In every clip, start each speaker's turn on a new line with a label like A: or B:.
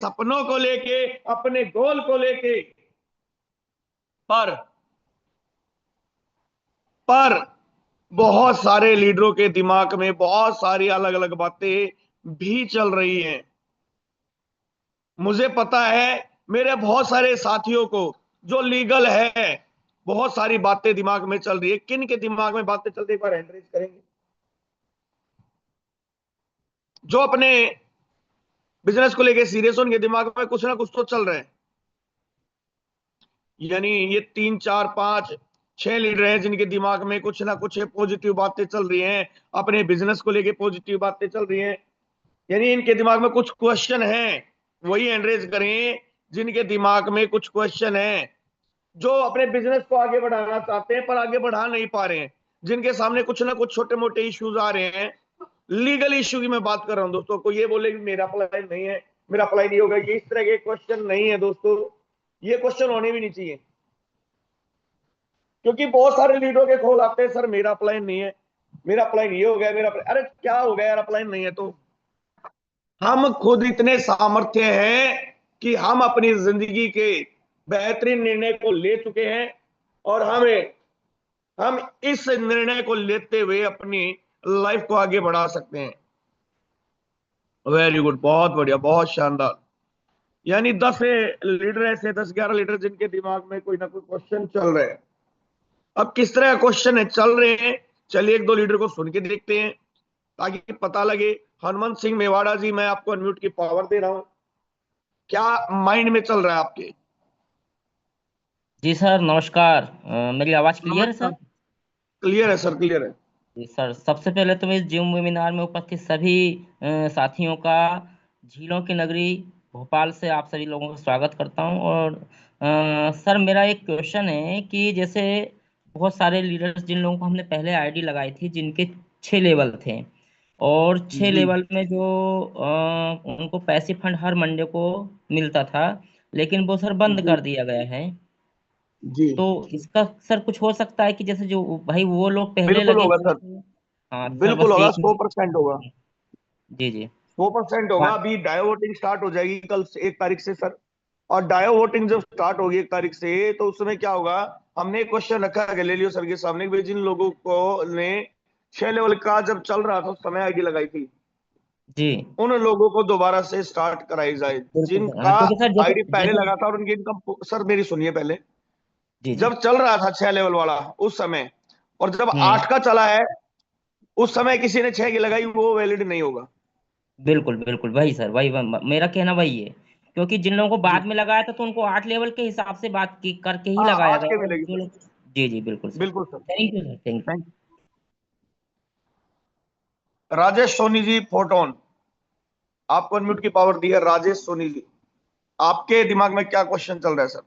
A: सपनों को लेके, अपने गोल को लेके। पर पर बहुत सारे लीडरों के दिमाग में बहुत सारी अलग अलग बातें भी चल रही हैं। मुझे पता है, मेरे बहुत सारे साथियों को जो लीगल है, बहुत सारी बातें दिमाग में चल रही है। किन के दिमाग में बातें चल रही है, एक बार हैंड रेज करेंगे। जो अपने बिजनेस को लेके सीरियस हो, उनके दिमाग में कुछ ना कुछ तो चल रहा है। यानी ये 3 4 5 6 लीडर हैं जिनके दिमाग में कुछ ना कुछ पॉजिटिव बातें चल रही हैं, अपने बिजनेस को लेके पॉजिटिव बातें चल रही हैं। यानी इनके दिमाग में कुछ क्वेश्चन हैं, वही एंड्रेज करें जिनके दिमाग में कुछ क्वेश्चन हैं, जो अपने बिजनेस को आगे बढ़ाना चाहते हैं पर आगे बढ़ा नहीं पा रहे हैं, जिनके सामने कुछ ना कुछ छोटे मोटे इश्यूज आ रहे हैं। लीगल इश्यू की मैं बात कर रहा हूं दोस्तों। को ये बोले कि मेरा अप्लाई नहीं है, मेरा अप्लाई नहीं होगा, ये इस तरह के क्वेश्चन नहीं है दोस्तों। ये क्वेश्चन होने भी नहीं चाहिए, क्योंकि बहुत सारे लीडरों के खोल आते हैं, सर मेरा अप्लाई नहीं है, मेरा अप्लाई नहीं हो गया, मेरा अरे क्या हो गया यार, अप्लाई नहीं है तो। हम खुद इतने सामर्थ्य हैं कि हम अपनी जिंदगी के बेहतरीन निर्णय को ले चुके हैं, और हम इस निर्णय को लेते हुए अपनी लाइफ को आगे बढ़ा सकते हैं। वेरी गुड, बहुत बढ़िया, बहुत शानदार। यानी 10 लीडर ऐसे, 10 11 लीडर जिनके दिमाग में कोई ना कोई क्वेश्चन चल रहे हैं। अब किस तरह का क्वेश्चन है चल रहे हैं, चलिए एक दो लीडर को सुन के देखते हैं ताकि पता लगे। हनुमंत सिंह मेवाड़ा जी, मैं आपको अनम्यूट की पावर दे रहा हूं। क्या माइंड में चल रहा है आपके?
B: जी सर, नमस्कार। मेरी आवाज़ क्लियर है
A: नमस्कार।
B: सर?
A: क्लियर है सर, क्लियर है।
B: जी सर, सबसे पहले तो मैं इस जूम वेबिनार में उपस्थित सभी साथियों का झीलों की नगरी भोपाल से आप सभी लोगों का स्वागत करता हूं। और सर, मेरा एक क्वेश्चन है कि जैसे बहुत सारे लीडर्स जिन लोगों को हमने पहले आईडी लगाई थी, जिनके 6 लेवल थे, और छः
A: जी
B: लेवल में जो उनको पैसे फंड हर मंडे को मिलता था, लेकिन वो सर बंद
A: जी
B: कर दिया गया है।
A: जी।
B: तो इसका सर कुछ हो सकता है कि जैसे जो भाई वो लोग पहले
A: बिल्कुल
B: लगे
A: होगा
B: हुए
A: सर,
B: थे। हाँ सर,
A: बिल्कुल
B: बस
A: होगा,
B: एक
A: 100% होगा।
B: मिनट। जी जी।
A: 100% होगा।
B: बात।
A: अभी डायो वोटिंग स्टार्ट हो जाएगी कल से, 1 तारीख से सर। और डायो वोटिंग जब स्टार्ट होगी 1 तारीख से, तो उस समय क्या होगा, हमने एक क्वेश्चन रखा है गैलीलियो सर के सामने कि भाई जिन लोगों को ने 6 लेवल का जब चल रहा था उस समय आईडी लगाई थी,
B: जी
A: उन लोगों को दोबारा से स्टार्ट कराई जाए।
B: बिल्कुल सर।
A: जिनका
B: हाँ, क्योंकि सर जैसे
A: आईडी पहले
B: जैसे
A: लगा था और उनकी इनकम, सर मेरी सुनिए पहले।
B: जी जी।
A: जब चल रहा था 6 लेवल वाला उस समय, और जब
B: हम्म।
A: 8 का चला है, उस समय किसी ने 6 की लगाई, वो वैलिड नहीं होगा।
B: बिल्कुल बिल्कुल, वही सर, मेरा कहना वही है। क्योंकि जिन लोगों को
A: जी।
B: बाद में लगाया था तो उनको 8 लेवल के हिसाब से बात की करके ही
A: हाँ,
B: लगाया
A: 8 के
B: गया, और
A: मिलेगी
B: जो
A: सर।
B: लोग। जी जी, बिल्कुल सर।
A: बिल्कुल sir.
B: Thank you sir, thank you.
A: Thank you. Rajesh Soni ji photon, आपको अनम्यूट की पावर दी है राजेश सोनी जी। आपके दिमाग में क्या क्वेश्चन चल रहा है सर?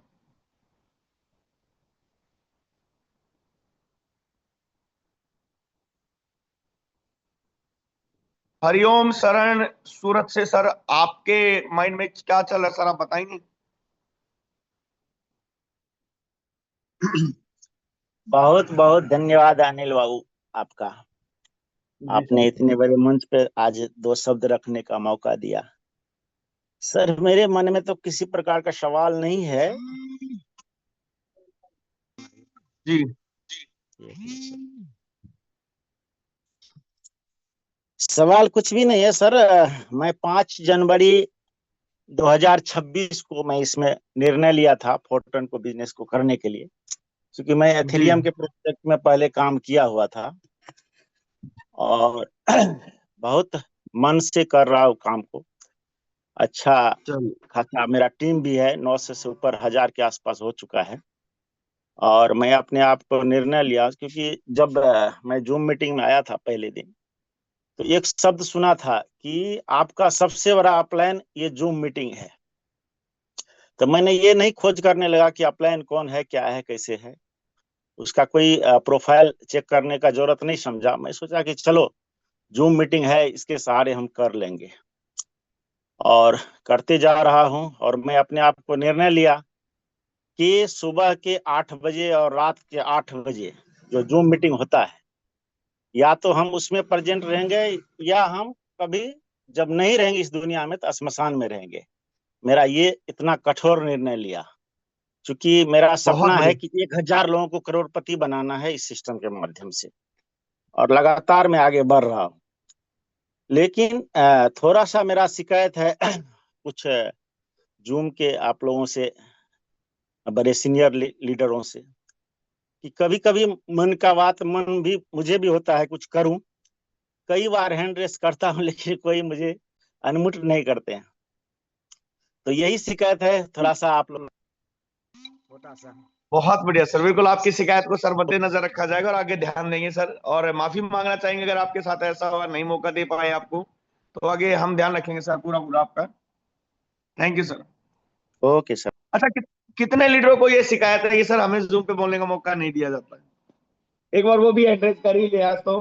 A: हरिओम शरण सूरत से सर, आपके माइंड में क्या चल रहा है सर, आप बताएंगे?
C: बहुत बहुत धन्यवाद अनिल बाबू आपका।
A: जी
C: आपने
A: सर।
C: इतने बड़े मंच पे आज दो शब्द रखने का मौका दिया। सर, मेरे मन में तो किसी प्रकार का सवाल नहीं है।
A: जी।
C: सवाल कुछ भी नहीं है सर। मैं 5 जनवरी 2026 को मैं इसमें निर्णय लिया था फोर्टन को बिजनेस को करने के लिए, क्योंकि मैं
A: जी।
C: एथिलियम के प्रोजेक्ट में पहले काम किया हुआ था, और बहुत मन से कर रहा हूँ काम को। अच्छा
A: चलिए।
C: खासा मेरा टीम भी है, 900 से ऊपर 1000 के आसपास हो चुका है। और मैं अपने आप को निर्णय लिया, क्योंकि जब मैं जूम मीटिंग में आया था पहले दिन, तो एक शब्द सुना था कि आपका सबसे बड़ा अपलाइन ये जूम मीटिंग है। तो मैंने ये नहीं खोज करने लगा कि अपलाइन कौन है, क्या है, कैसे है, उसका कोई प्रोफाइल चेक करने का जरूरत नहीं समझा। मैं सोचा कि चलो जूम मीटिंग है, इसके सहारे हम कर लेंगे, और करते जा रहा हूँ। और मैं अपने आप को निर्णय लिया कि सुबह के 8 बजे और रात के 8 बजे जो जूम मीटिंग होता है, या तो हम उसमें प्रेजेंट रहेंगे, या हम कभी जब नहीं रहेंगे इस दुनिया में तो श्मशान में रहेंगे। मेरा ये इतना कठोर निर्णय लिया, क्योंकि मेरा सपना है कि 1000 लोगों को करोड़पति बनाना है इस सिस्टम के माध्यम से, और लगातार मैं आगे बढ़ रहा हूँ। लेकिन थोड़ा सा मेरा शिकायत है कुछ जूम के आप लोगों से, बड़े सीनियर लीडरों से, कि कभी कभी मन का बात मन भी मुझे भी होता है कुछ करूं। कई बार हैंड रेस करता हूं लेकिन कोई मुझे अनुमति नहीं करते हैं। तो यही शिकायत है थोड़ा सा आप लोग छोटा सा।
A: बहुत बढ़िया सर, बिल्कुल आपकी शिकायत को सर मद्देनजर रखा जाएगा और आगे ध्यान देंगे सर, और माफी मांगना चाहेंगे अगर आपके साथ ऐसा हुआ, नहीं मौका दे पाए आपको, तो आगे हम ध्यान रखेंगे सर पूरा पूरा आपका। Thank you sir.
C: Okay sir.
A: अच्छा, कितने लीडरों को ये शिकायत है कि सर हमें जूम पे बोलने का मौका नहीं दिया जाता है? एक बार वो भी एड्रेस कर ही लिया तो,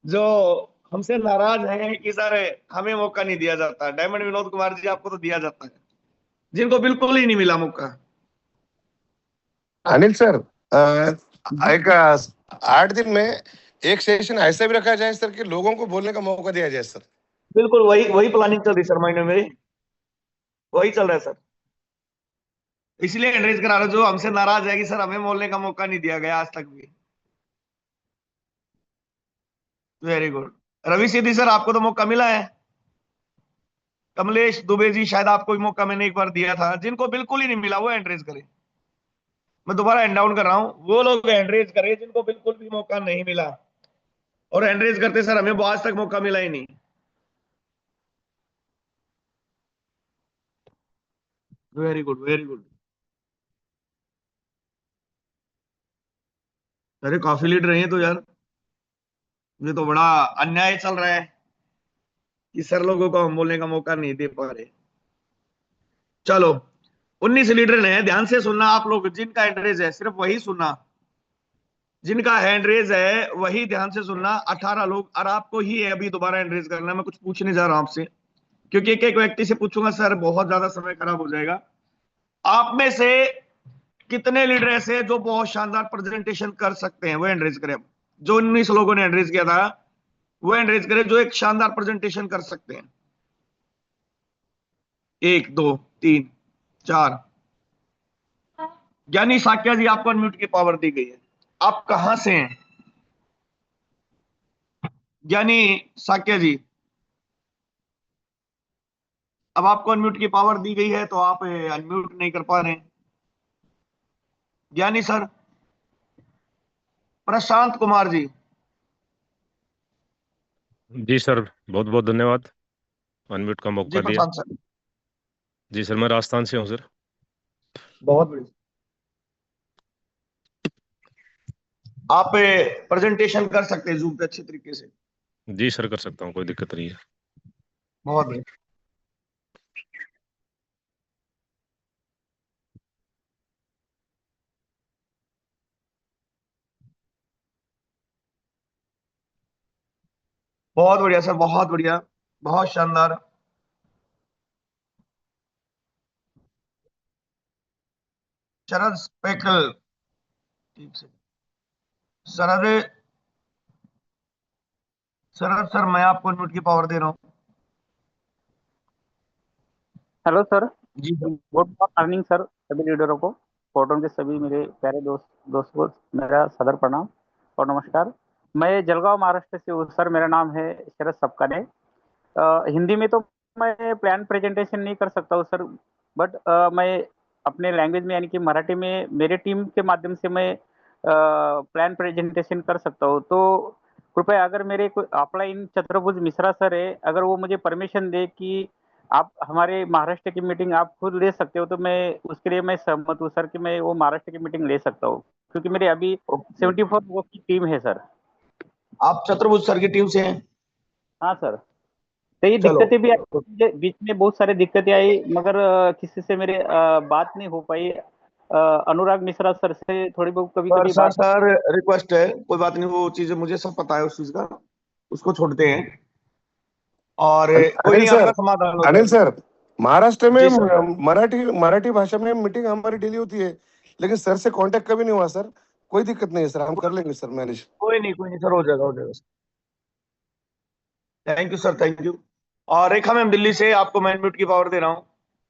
A: जो हमसे नाराज है कि सर हमें मौका नहीं दिया जाता। डायमंड विनोद कुमार जी, आपको तो दिया जाता है, जिनको बिल्कुल ही नहीं मिला मौका।
D: अनिल सर, एक 8 दिन में एक सेशन ऐसा भी रखा जाए सर कि लोगों को बोलने का मौका दिया जाए सर।
A: बिल्कुल वही वही प्लानिंग चल रही सर, महीने में वही चल रहा है सर, इसलिए एड्रेस करा रहा हूं। जो हमसे नाराज है कि सर हमें बोलने का मौका नहीं दिया गया आज तक भी। Very good. Ravi Siddhi sir, आपको तो मौका मिला है। कमलेश दुबे जी, शायद आपको भी मौका मैंने एक बार दिया था। जिनको बिल्कुल ही नहीं मिला वो एंड्रेज करे। मैं दोबारा हैंड डाउन कर रहा हूं, वो लोग एंड्रेज करे जिनको बिल्कुल भी मौका नहीं मिला, और एंड्रेज करते सर हमें आज तक मौका मिला ही नहीं। Very good very good. अरे काफी लीडर हैं तो यार, ये तो बड़ा अन्याय चल रहा है कि सर लोगों को हम बोलने का मौका नहीं दे पा रहे। चलो, 19 लीडर ने, ध्यान से सुनना आप लोग, जिनका हैंड है सिर्फ वही सुनना, जिनका हैंड रेज है वही ध्यान से सुनना। 18 लोग, और आपको ही है अभी दोबारा हैंड रेज करना। मैं कुछ पूछने जा रहा हूं आपसे, क्योंकि एक एक व्यक्ति से पूछूंगा सर बहुत ज्यादा समय खराब हो जाएगा। आप में से कितने लीडर ऐसे जो बहुत शानदार प्रेजेंटेशन कर सकते हैं? वो हैंड रेज करें। जो 19 लोगों ने हैंड रेज किया था वो हैंड रेज करें, जो एक शानदार प्रेजेंटेशन कर सकते हैं। 1 2 3 4। ज्ञानी साक्या जी, आपको अनम्यूट की पावर दी गई है। आप कहां से हैं ज्ञानी साक्या जी? अब आपको अनम्यूट की पावर दी गई है तो आप अनम्यूट नहीं कर पा रहे हैं। ज्ञानी सर। प्रशांत कुमार जी।
E: जी सर, बहुत बहुत धन्यवाद अनम्यूट का
A: जी
E: मौका दिया।
A: प्रशांत सर।
E: जी सर, मैं राजस्थान से हूँ सर।
A: बहुत बढ़िया। आप प्रेजेंटेशन कर सकते हैं जूम पे अच्छे तरीके से।
E: जी सर, कर सकता हूँ, कोई दिक्कत नहीं है।
A: बहुत बढ़िया। बहुत बढ़िया सर, बहुत बढ़िया, बहुत शानदार। शरद स्पेकल, ठीक से। शरद, शरद सर, मैं आपको अनम्यूट की पावर दे रहा हूँ।
F: हेलो सर,
A: जी सर।
F: Good morning sir. सभी लीडरों को, फोरम के सभी मेरे प्यारे दोस्तों को मेरा सदर प्रणाम और नमस्कार। मैं जलगांव महाराष्ट्र से हूँ सर। मेरा नाम है शरद सपकारे। हिंदी में तो मैं प्लान प्रेजेंटेशन नहीं कर सकता हूँ सर, बट मैं अपने लैंग्वेज में यानी कि मराठी में मेरे टीम के माध्यम से मैं प्लान प्रेजेंटेशन कर सकता हूँ। तो कृपया अगर मेरे कोई अपलाइन चतुर्भुज मिश्रा सर है, अगर वो मुझे परमिशन दे कि आप हमारे महाराष्ट्र की मीटिंग आप खुद ले सकते हो, तो मैं उसके लिए मैं सहमत हूँ सर कि मैं वो महाराष्ट्र की मीटिंग ले सकता हूँ, क्योंकि मेरे अभी 74 लोगों की टीम है सर।
A: आप चतुर्भुज सर की टीम से हैं?
F: हाँ सर। तो ये
A: चलो।
F: दिक्कतें भी आई, मुझे बीच में बहुत सारी दिक्कतें आई, मगर किसी से मेरे बात नहीं हो पाई। अनुराग मिश्रा सर से थोड़ी बहुत कभी
A: सर
F: कभी
A: सर
F: बात।
A: सर रिक्वेस्ट है, कोई बात नहीं, वो चीजें मुझे सब पता है उस चीज का, उसको छोड़ते हैं, और कोई
D: अनिल
A: नहीं, आपका
D: सर,
A: समाधान हो
D: अनिल
A: जाएगा।
D: सर, महाराष्ट्र में
A: जी सर।
D: मराठी भाषा में मीटिंग हमारी डेली होती है, लेकिन सर से कांटेक्ट कभी नहीं हुआ सर। कोई दिक्कत नहीं है सर, हम कर लेंगे सर मैनेज।
A: कोई नहीं सर, हो जाएगा हो जाएगा। Thank you sir, thank you. और रेखा मैम दिल्ली से, आपको मैं म्यूट की पावर दे रहा हूँ।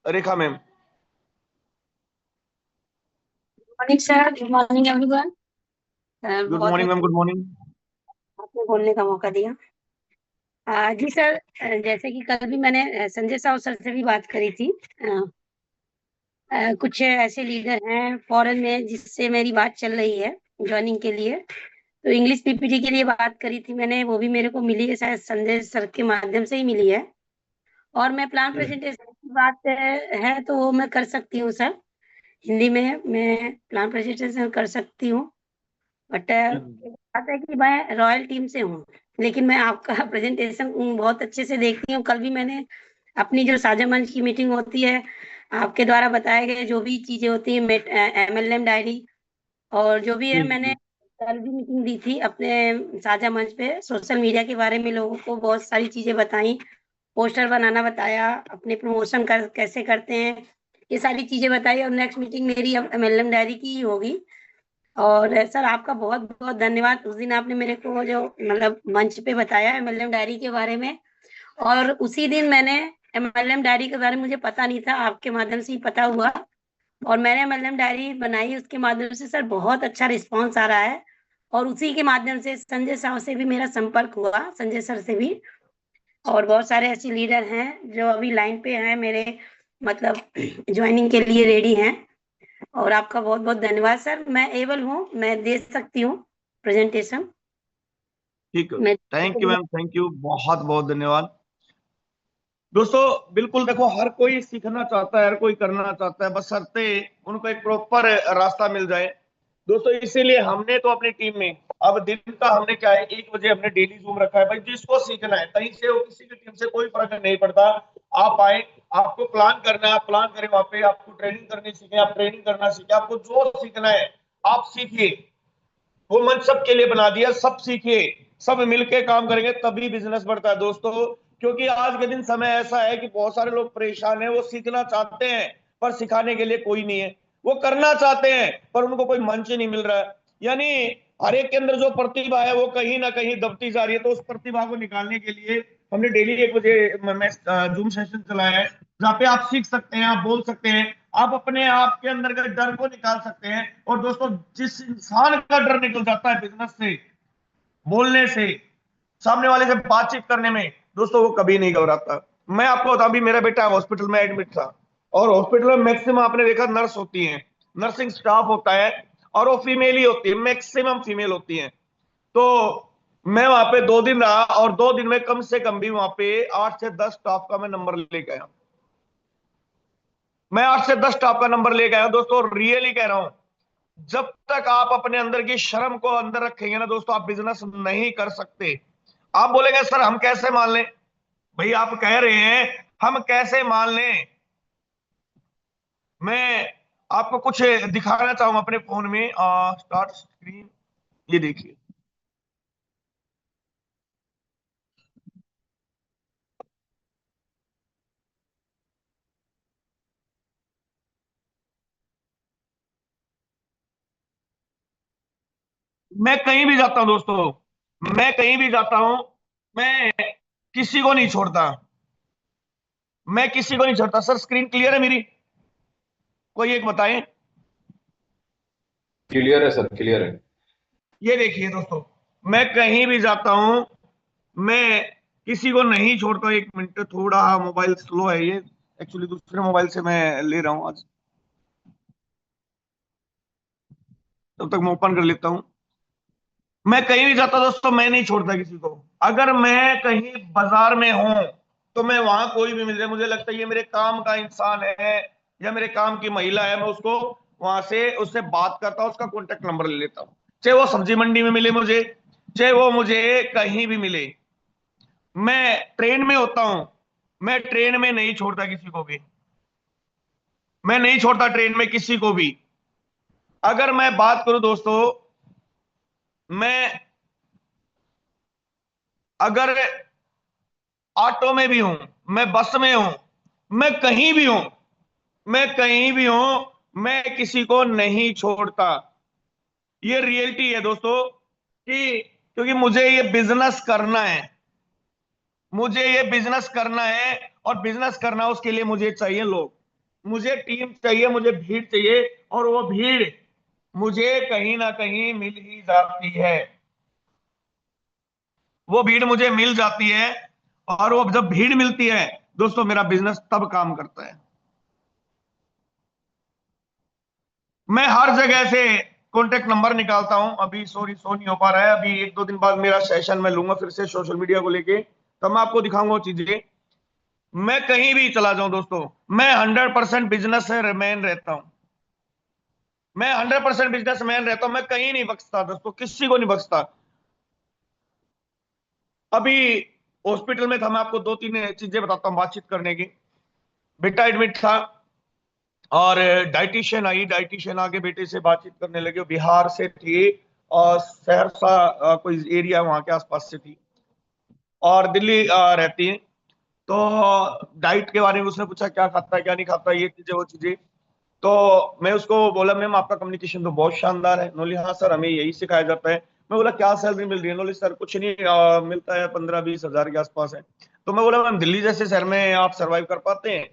A: Rekha ma'am.
G: Morning sir, good morning everyone.
A: Good
G: बहुत
A: मॉर्निंग मैम,
G: बहुत
A: गुड मॉर्निंग।
G: आपने बोलने का मौका दिया। जी सर, जैसे कि कल भी मैंने संजय साहु सर से भी बात करी थी। कुछ ऐसे लीडर हैं फॉरेन में जिससे मेरी बात चल रही है ज्वाइनिंग के लिए, तो इंग्लिश पीपीटी के लिए बात करी थी मैंने, वो भी मेरे को मिली है, शायद संजय सर के माध्यम से ही मिली है। और मैं प्लान प्रेजेंटेशन की बात है तो वो मैं कर सकती हूँ सर, हिंदी में मैं प्लान प्रेजेंटेशन कर सकती हूँ। बट बात है कि मैं रॉयल टीम से हूँ, लेकिन मैं आपका प्रेजेंटेशन बहुत अच्छे से देखती हूँ। कल भी मैंने अपनी जो साझा मंच की मीटिंग होती है, आपके द्वारा बताए गए जो भी चीजें होती है, MLM डायरी और जो भी है, मैंने कल भी मीटिंग दी थी अपने साझा मंच पे, सोशल मीडिया के बारे में लोगों को बहुत सारी चीजें बताई, पोस्टर बनाना बताया, अपने प्रमोशन कैसे करते हैं, ये सारी चीजें बताई। और नेक्स्ट मीटिंग मेरी अब MLM डायरी की ही होगी। और सर आपका बहुत बहुत धन्यवाद, उस दिन आपने मेरे को जो मतलब मंच पे बताया MLM डायरी के बारे में, और उसी दिन मैंने MLM डायरी के बारे में मुझे पता नहीं था, आपके माध्यम से ही पता हुआ और मैंने MLM डायरी बनाई। उसके माध्यम से सर बहुत अच्छा रिस्पॉन्स आ रहा है, और उसी के माध्यम से संजय साहु से भी मेरा संपर्क हुआ, संजय सर से भी। और बहुत सारे ऐसे लीडर हैं जो अभी लाइन पे हैं मेरे, मतलब ज्वाइनिंग के लिए रेडी हैं। और आपका बहुत बहुत धन्यवाद सर, मैं एबल हूँ, मैं दे सकती हूँ प्रेजेंटेशन।
A: ठीक है,
G: मैं
A: thank you ma'am, thank you, बहुत बहुत धन्यवाद। दोस्तों बिल्कुल देखो, हर कोई सीखना चाहता है, हर कोई करना चाहता है, बशर्ते उनको एक प्रॉपर रास्ता मिल जाए। दोस्तों इसीलिए हमने तो अपनी टीम में अब दिन का हमने क्या है, 1 बजे हमने डेली जूम रखा है। भाई जिसको सीखना है कहीं से हो, किसी भी टीम से, कोई फर्क नहीं पड़ता, आप आए, आपको प्लान करना है आप प्लान करें, वहां पे आपको ट्रेनिंग करनी सीखे, आप ट्रेनिंग करना सीखे, आपको जो सीखना है आप सीखिए। वो मंच सबके लिए बना दिया, सब सीखिए, सब मिलके काम करेंगे तभी बिजनेस बढ़ता है दोस्तों। क्योंकि आज के दिन समय ऐसा है कि बहुत सारे लोग परेशान हैं, वो सीखना चाहते हैं पर सिखाने के लिए कोई नहीं है, वो करना चाहते हैं पर उनको कोई मंच ही नहीं मिल रहा है। यानी हर एक के अंदर जो प्रतिभा है वो कहीं ना कहीं दबती जा रही है। तो उस प्रतिभा को निकालने के लिए हमने डेली 1 बजे मैं जूम सेशन चलाया है, जहाँ पे आप सीख सकते हैं, आप बोल सकते हैं, आप अपने आप के अंदर के डर को निकाल सकते हैं। और दोस्तों जिस इंसान का डर निकल जाता है बिजनेस से, बोलने से, सामने वाले से बातचीत करने में, दोस्तों वो कभी नहीं घबराता। मैं आपको बता, अभी मेरा बेटा हॉस्पिटल में एडमिट था, और हॉस्पिटल में मैक्सिमम आपने देखा नर्स होती हैं, नर्सिंग स्टाफ होता है, और वो फीमेल ही होती है, मैक्सिमम फीमेल होती हैं। तो मैं वहां पे 2 दिन रहा, और 2 दिन में कम से कम भी वहां पे 8 से 10 स्टाफ का मैं नंबर लेके आया। मैं 8 से 10 स्टाफ का नंबर लेके आया दोस्तों, रियली कह रहा हूं। जब तक आप अपने अंदर की शर्म को अंदर रखेंगे ना दोस्तों, आप बिजनेस नहीं कर सकते। आप बोलेंगे सर हम कैसे मान लें, भाई आप कह रहे हैं हम कैसे मान लें। मैं आपको कुछ दिखाना चाहूंगा अपने फोन में, स्टार्ट स्क्रीन, ये देखिए। मैं कहीं भी जाता हूं दोस्तों, मैं कहीं भी जाता हूं, मैं किसी को नहीं छोड़ता, मैं किसी को नहीं छोड़ता। सर स्क्रीन क्लियर है मेरी, कोई एक बताएं।
H: क्लियर है सर, क्लियर है।
A: ये देखिए दोस्तों, मैं कहीं भी जाता हूं, मैं किसी को नहीं छोड़ता। 1 मिनट, थोड़ा मोबाइल स्लो है, ये एक्चुअली दूसरे मोबाइल से मैं ले रहा हूं आज, तब तक मैं ओपन कर लेता हूं। मैं कहीं भी जाता दोस्तों, मैं नहीं छोड़ता किसी को। अगर मैं कहीं बाजार में हूं तो मैं वहां कोई भी मिल जाए, मुझे लगता है ये मेरे काम का इंसान है या मेरे काम की महिला है, मैं उसको वहां से उससे बात करता हूं, उसका कॉन्टेक्ट नंबर ले लेता हूं। चाहे वो सब्जी मंडी में मिले मुझे, चाहे वो मुझे कहीं भी मिले। मैं ट्रेन में होता हूं, मैं ट्रेन में नहीं छोड़ता किसी को भी, मैं नहीं छोड़ता ट्रेन में किसी को भी। अगर मैं बात करूं दोस्तों, मैं अगर ऑटो में भी हूं, मैं बस में हूं, मैं कहीं भी हूं, मैं कहीं भी हूं, मैं किसी को नहीं छोड़ता। ये रियलिटी है दोस्तों, कि क्योंकि मुझे ये बिजनेस करना है, मुझे ये बिजनेस करना है, और बिजनेस करना उसके लिए मुझे चाहिए लोग, मुझे टीम चाहिए, मुझे भीड़ चाहिए, और वो भीड़ मुझे कहीं ना कहीं मिल ही जाती है। वो भीड़ मुझे मिल जाती है, और वो जब भीड़ मिलती है दोस्तों, मेरा बिजनेस तब काम करता है। मैं हर जगह से कॉन्टेक्ट नंबर निकालता हूं। अभी सॉरी शो नहीं हो पा रहा है, अभी 1-2 दिन बाद मेरा सेशन मैं लूंगा फिर से सोशल मीडिया को लेके, तब मैं आपको दिखाऊंगा वो चीजें। मैं कहीं भी चला जाऊं दोस्तों, मैं 100% बिजनेस से मैन रहता हूं। मैं 100% बिजनेस मैन रहता हूं, मैं कहीं नहीं बख्शता दोस्तों, किसी को नहीं बख्शता। अभी हॉस्पिटल में था, मैं आपको 2-3 चीजें बताता हूं बातचीत करने की। बेटा एडमिट था, और डाइटिशियन आई, डाइटिशियन आके बेटे से बातचीत करने लगे। वो बिहार से थी, और सहरसा कोई एरिया वहां के आसपास से थी, और दिल्ली रहती है। तो डाइट के बारे में उसने पूछा, क्या खाता है क्या नहीं खाता, ये चीजें वो चीजें। तो मैं उसको बोला, मैम आपका कम्युनिकेशन तो बहुत शानदार है। बोली हाँ सर, हमें यही सिखाया जाता है। मैं बोला क्या सैलरी मिल रही है? बोली सर कुछ नहीं, मिलता है 15-20 हजार के आसपास है। तो मैं बोला मैम, दिल्ली जैसे शहर में आप सर्वाइव कर पाते हैं?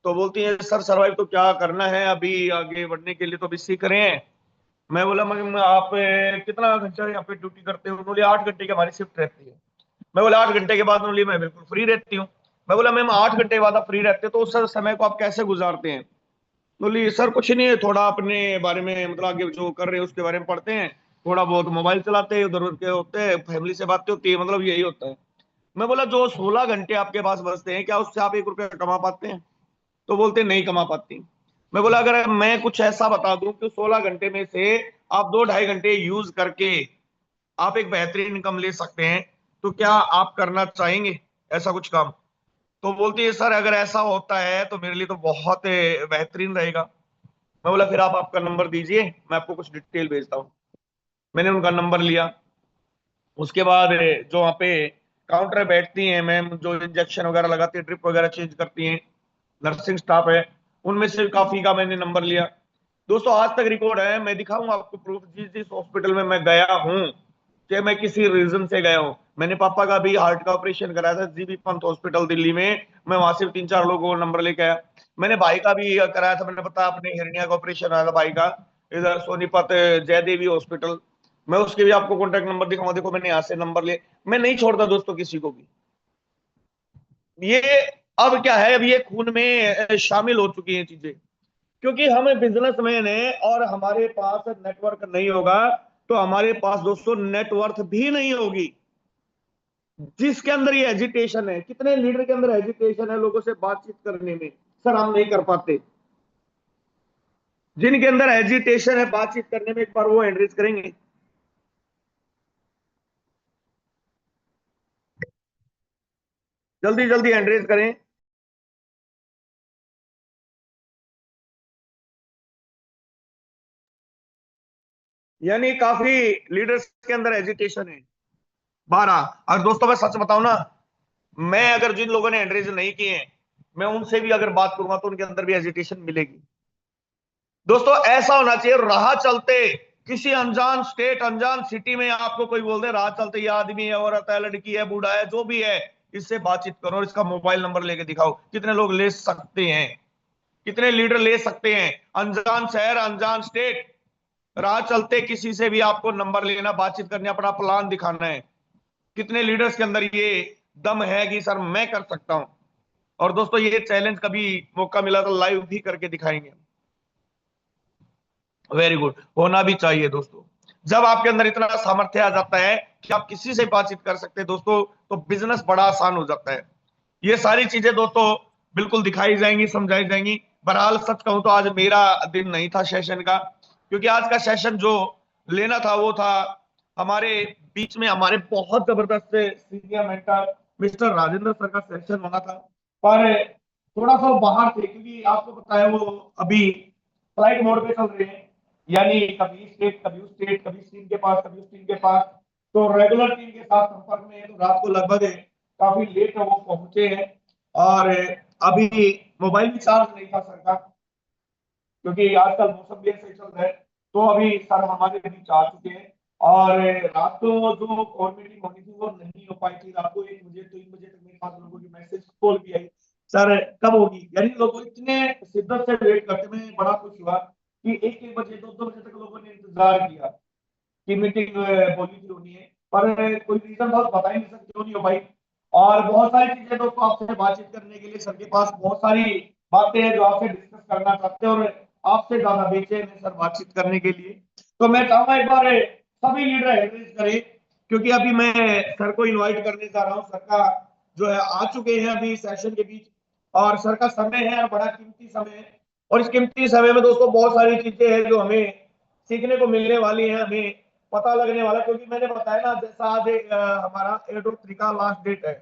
A: तो बोलती है सर सर्वाइव तो क्या करना है, अभी आगे बढ़ने के लिए तो अभी सीख रहे हैं। मैं बोला मैम आप कितना घंटा यहाँ पे ड्यूटी करते हो? बोले 8 घंटे की हमारी शिफ्ट रहती है। मैं बोला 8 घंटे के बाद? बोली मैं बिल्कुल फ्री रहती हूँ। मैं बोला मैम 8 घंटे के बाद आप फ्री रहते हो, तो उस समय को आप कैसे गुजारते हैं? बोली सर कुछ नहीं है, थोड़ा अपने बारे में मतलब आगे जो कर रहे हैं उसके बारे में पढ़ते हैं, थोड़ा बहुत मोबाइल चलाते हैं, उधर उधर के होते हैं, फैमिली से बातें होती है, मतलब यही होता है। मैं बोला जो 16 घंटे आपके पास बचते हैं, क्या उससे आप 1 रुपया कमा पाते हैं? तो बोलते नहीं कमा पाती। मैं बोला अगर मैं कुछ ऐसा बता दूं कि 16 घंटे में से आप 2-2.5 घंटे यूज करके आप एक बेहतरीन इनकम ले सकते हैं, तो क्या आप करना चाहेंगे ऐसा कुछ काम? तो बोलती है सर अगर ऐसा होता है तो मेरे लिए तो बहुत बेहतरीन रहेगा। मैं बोला फिर आप आपका नंबर दीजिए, मैं आपको कुछ डिटेल भेजता हूँ। मैंने उनका नंबर लिया। उसके बाद जो वहाँ पे काउंटर बैठती हैं मैम, जो इंजेक्शन वगैरह लगाती है, ड्रिप वगैरह चेंज करती हैं, नर्सिंग स्टाफ है, उनमें से काफी का मैंने नंबर लिया। दोस्तों आज तक रिकॉर्ड है, मैं दिखाऊंगा आपको प्रूफ, जिस जिस हॉस्पिटल में मैं गया हूँ, कि मैं किसी रीजन से गया हूँ। मैंने पापा का भी हार्ट का ऑपरेशन कराया था जीबी पंत हॉस्पिटल दिल्ली में, मैं वहां से 3-4 लोगों को नंबर लेके आया। मैंने भाई का भी कराया था, मैंने बताया अपने हिरनिया का ऑपरेशन आया था भाई का, इधर सोनीपत जयदेवी हॉस्पिटल। मैं उसके भी आपको कॉन्टेक्ट नंबर दिखाऊंगा, देखो मैंने यहाँ से नंबर लिए। मैं नहीं छोड़ता दोस्तों किसी को भी। ये अब क्या है, अब ये खून में शामिल हो चुकी हैं चीजें, क्योंकि हम बिजनेसमैन हैं और हमारे पास नेटवर्क नहीं होगा तो हमारे पास दोस्तों नेटवर्थ भी नहीं होगी। जिसके अंदर ये एजिटेशन है, कितने लीडर के अंदर एजिटेशन है लोगों से बातचीत करने में, सर हम नहीं कर पाते। जिनके अंदर एजिटेशन है बातचीत करने में, एक बार वो एड्रेस करेंगे। जल्दी जल्दी एड्रेस करें। यानी काफी लीडर्स के अंदर एजिटेशन है। 12। और दोस्तों मैं सच बताऊं ना, मैं अगर जिन लोगों ने एड्रेस नहीं किए हैं, मैं उनसे भी अगर बात करूंगा तो उनके अंदर भी एजिटेशन मिलेगी। दोस्तों ऐसा होना चाहिए, राह चलते किसी अनजान स्टेट अनजान सिटी में आपको कोई बोल दे राह चलते ये आदमी है, औरत है, लड़की है, बूढ़ा है, जो भी है, इससे बातचीत करो और इसका मोबाइल नंबर लेके दिखाओ। कितने लोग ले सकते हैं, कितने लीडर ले सकते हैं? अनजान शहर अनजान स्टेट, राह चलते किसी से भी आपको नंबर लेना, बातचीत करनी, अपना प्लान दिखाना है। कितने लीडर्स के अंदर ये दम है कि सर मैं कर सकता हूं? और दोस्तों ये चैलेंज कभी मौका मिला तो लाइव भी करके दिखाएंगे। वेरी गुड, होना भी चाहिए दोस्तों। जब आपके अंदर इतना सामर्थ्य आ जाता है कि आप किसी से बातचीत कर सकते हैं दोस्तों, तो बिजनेस बड़ा आसान हो जाता है। ये सारी चीजें दोस्तों बिल्कुल दिखाई जाएंगी, समझाई जाएंगी। बहरहाल सच कहूं तो आज मेरा दिन नहीं था सेशन का, क्योंकि आज का सेशन जो लेना था वो था हमारे बीच में हमारे बहुत जबरदस्त senior mentor mister Rajendra sir का सेशन होना था, पर थोड़ा सा वो बाहर थे, क्योंकि आपको पता है वो अभी फ्लाइट मोड पे चल रहे हैं, यानी कभी स्टेट कभी उस स्टेट, कभी इस टीम के पास कभी उस टीम के पास, तो रेगुलर टीम के साथ संपर्क में है। तो रात को लगभग काफी लेट वो पहुंचे हैं, और अभी मोबाइल भी चार्ज नहीं था सर का, क्योंकि आजकल मौसम भी ऐसे चल रहा है। तो अभी सर हमारे बीच आ चुके हैं, और रात को जो कोर मीटिंग होनी थी वो नहीं हो पाई थी। रात को 1 बजे 3 बजे तक मेरे पास लोगों की मैसेज कॉल भी आई, सर कब होगी। यानी लोग इतने शिद्दत से वेट करते, मैं बड़ा खुश हुआ कि 1-1 बजे 2-2 बजे तक लोगों ने इंतजार किया कि मीटिंग होनी थी होनी है, पर कोई रीजन बहुत बता ही नहीं सकते क्यों नहीं हो पाई। और बहुत सारी चीजें दोस्तों आपसे बातचीत करने के लिए सर के पास बहुत सारी बातें हैं जो आपसे डिस्कस करना चाहते हैं, और आपसे ज्यादा बेचैन है सर बातचीत करने के लिए। तो मैं चाहूंगा एक बार सभी लीडर एड्रेस करें, क्योंकि अभी मैं सर को इनवाइट करने जा रहा हूँ। सर का जो है आ चुके हैं अभी सेशन के बीच, और सर का समय है बड़ा कीमती समय है, और इस कीमती समय में दोस्तों बहुत सारी चीजें हैं जो हमें सीखने को मिलने वाली है, हमें पता लगने वाला। क्योंकि मैंने बताया ना, जैसा आज हमारा 8/3 का लास्ट डेट है,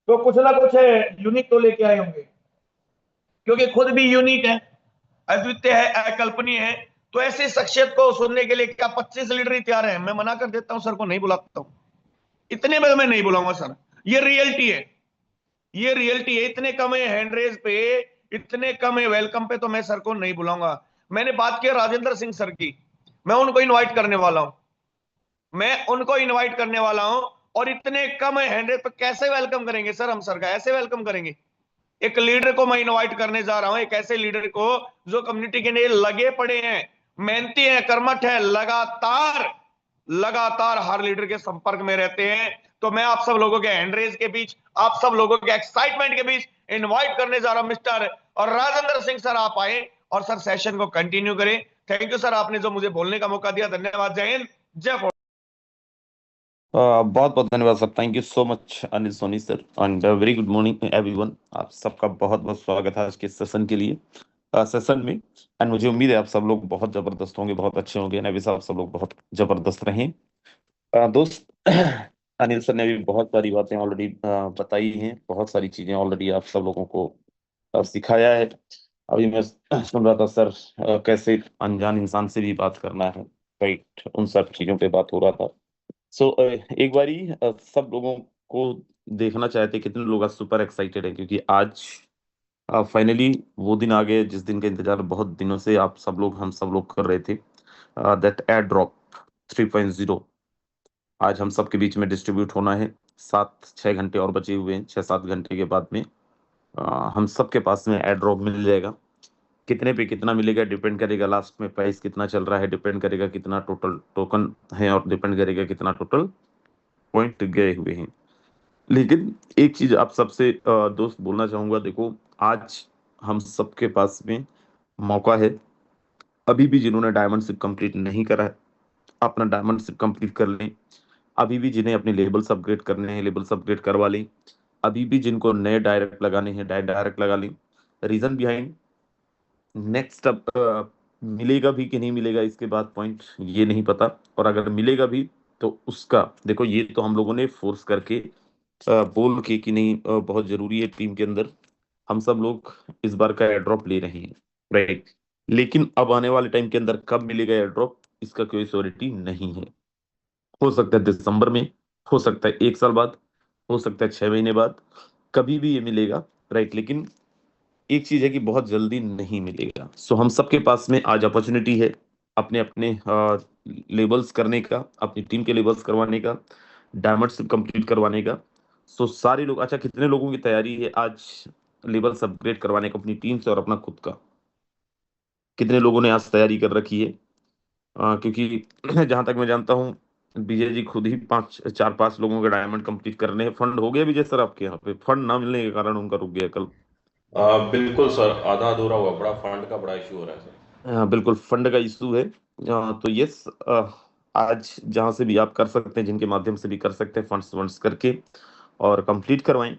A: तो कुछ ना कुछ यूनिक तो लेके आए होंगे, क्योंकि खुद भी यूनिक है, अद्वितीय है, अकल्पनीय है। तो ऐसी शख्सियत को सुनने के लिए क्या 25 लीडर ही तैयार है? मैं मना कर देता हूं, सर को नहीं बुलाता हूं, इतने में मैं नहीं बुलाऊंगा सर। ये रियलिटी है, ये रियलिटी है। इतने कम है हैंड रेज पे, इतने कम है वेलकम पे, तो मैं सर को नहीं बुलाऊंगा। मैंने बात की राजेंद्र सिंह सर की, मैं उनको इन्वाइट करने वाला हूं, मैं उनको इनवाइट करने वाला हूं। और इतने कम हैंड रेज पे कैसे वेलकम करेंगे सर हम सर का? ऐसे वेलकम करेंगे? एक लीडर को मैं इनवाइट करने जा रहा हूं, एक ऐसे लीडर को जो कम्युनिटी के लिए लगे पड़े हैं, मेहनती हैं, कर्मठ है, लगातार लगातार हर लीडर के संपर्क में रहते हैं। तो मैं आप सब लोगों के हैंडरेज के बीच, आप सब लोगों के एक्साइटमेंट के बीच इनवाइट करने जा रहा हूं मिस्टर और राजेंद्र सिंह सर। आप आए और सर सेशन को कंटिन्यू करें। थैंक यू सर, आपने जो मुझे बोलने का मौका दिया। धन्यवाद। जय हिंद, जय।
H: बहुत बहुत धन्यवाद sir. Thank you so much Anil Soni sir, and very good morning everyone. आप सबका बहुत बहुत स्वागत है आज के सेशन के लिए, सेशन में। एंड मुझे उम्मीद है आप सब लोग बहुत जबरदस्त होंगे, बहुत अच्छे होंगे। नबी साहब सब लोग बहुत जबरदस्त रहें। दोस्त अनिल सर ने भी बहुत सारी बातें ऑलरेडी बताई हैं, बहुत सारी चीजें ऑलरेडी आप सब लोगों को सिखाया है। अभी मैं सुन रहा था सर कैसे अनजान इंसान से भी बात करना है, राइट, उन सब चीजों पे बात हो रहा था। सो एक बारी सब लोगों को देखना चाहते कितने लोग आज सुपर एक्साइटेड है, क्योंकि आज फाइनली वो दिन आ गए जिस दिन का इंतजार बहुत दिनों से आप सब लोग, हम सब लोग कर रहे थे। दैट एयर ड्रॉप 3.0 आज हम सब के बीच में डिस्ट्रीब्यूट होना है। 7-6 घंटे और बचे हुए हैं, 6-7 घंटे के बाद में हम सब के पास में एयर ड्रॉप मिल जाएगा। कितने पे कितना मिलेगा डिपेंड करेगा, लास्ट में प्राइस कितना चल रहा है डिपेंड करेगा, कितना टोटल टोकन है, और डिपेंड करेगा कितना टोटल पॉइंट गए हुए हैं। लेकिन एक चीज आप सबसे दोस्त बोलना चाहूंगा, देखो आज हम सबके पास में मौका है। अभी भी जिन्होंने डायमंडशिप कंप्लीट नहीं करा है, अपना डायमंडशिप कंप्लीट कर लें। अभी भी जिन्हें अपने लेबल्स अपग्रेड करने हैं, लेबल्स अपग्रेड करवा लें। अभी भी जिनको नए डायरेक्ट लगाने हैं, डायरेक्ट लगा लें। रीजन बिहाइंड, नेक्स्ट अब मिलेगा भी कि नहीं मिलेगा इसके बाद पॉइंट ये नहीं पता, और अगर मिलेगा भी तो उसका देखो, ये तो हम लोगों ने फोर्स करके बोल के कि नहीं बहुत जरूरी है टीम के अंदर, हम सब लोग इस बार का एयर ड्रॉप ले रहे हैं, राइट। लेकिन अब आने वाले टाइम के अंदर कब मिलेगा एयर ड्रॉप इसका कोई श्योरिटी नहीं है। हो सकता है दिसंबर में, हो सकता है 1 साल बाद, हो सकता है 6 महीने बाद, कभी भी ये मिलेगा, राइट। लेकिन एक चीज है कि बहुत जल्दी नहीं मिलेगा। सो हम सबके पास में आज अपॉर्चुनिटी है अपने अपने लेबल्स करने का, अपनी टीम के लेबल्स करवाने का, डायमंडशिप कंप्लीट करवाने का। सो सारे लोग, अच्छा कितने लोगों की तैयारी है आज लेबल्स अपग्रेड करवाने का अपनी टीम से और अपना खुद का? कितने लोगों ने आज तैयारी कर रखी है? क्योंकि जहां तक मैं जानता हूँ विजय जी खुद ही 4-5 लोगों के डायमंड कंप्लीट करने हैं। फंड हो गया विजय सर आपके यहाँ पे? फंड ना मिलने के कारण उनका रुक गया कल।
I: बिल्कुल सर, आधा अधूरा हुआ, बड़ा फंड का बड़ा इशू हो रहा है सर।
H: बिल्कुल फंड का इशू है। तो यस, आज जहां से भी आप कर सकते हैं, जिनके माध्यम से भी कर सकते हैं, फंड्स करके और कंप्लीट करवाएं।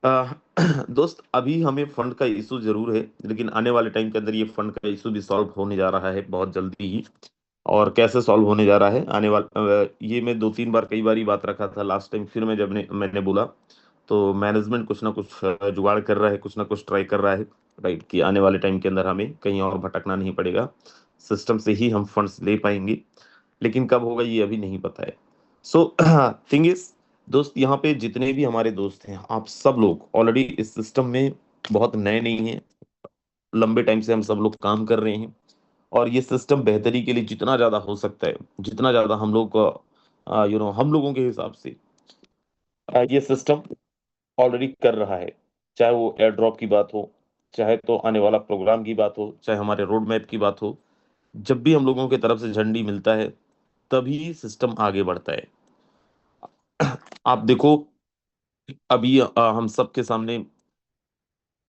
H: दोस्त अभी हमें फंड का इशू जरूर है, लेकिन आने वाले टाइम के अंदर ये फंड का इशू भी सॉल्व होने जा रहा है बहुत जल्दी ही। और कैसे सॉल्व होने जा रहा है आने वाला, ये मैं 2-3 बार कई बार ही बात रखा था लास्ट टाइम, फिर मैं जब मैंने बोला तो मैनेजमेंट कुछ ना कुछ जुगाड़ कर रहा है, कुछ ना कुछ ट्राई कर रहा है, राइट, कि आने वाले टाइम के अंदर हमें कहीं और भटकना नहीं पड़ेगा, सिस्टम से ही हम फंड्स ले पाएंगे। लेकिन कब होगा ये अभी नहीं पता है। सो थिंग इज दोस्त, यहाँ पे जितने भी हमारे दोस्त हैं, आप सब लोग ऑलरेडी इस सिस्टम में बहुत नए नहीं हैं, लंबे टाइम से हम सब लोग काम कर रहे हैं। और ये सिस्टम बेहतरी के लिए जितना ज्यादा हो सकता है, जितना ज्यादा हम लोग हम लोगों के हिसाब से ये सिस्टम ऑलरेडी कर रहा है। चाहे वो एयर ड्रॉप की बात हो, चाहे तो आने वाला प्रोग्राम की बात हो, चाहे हमारे रोड मैप की बात हो, जब भी हम लोगों की तरफ से झंडी मिलता है तभी सिस्टम आगे बढ़ता है। आप देखो, अभी हम सबके सामने,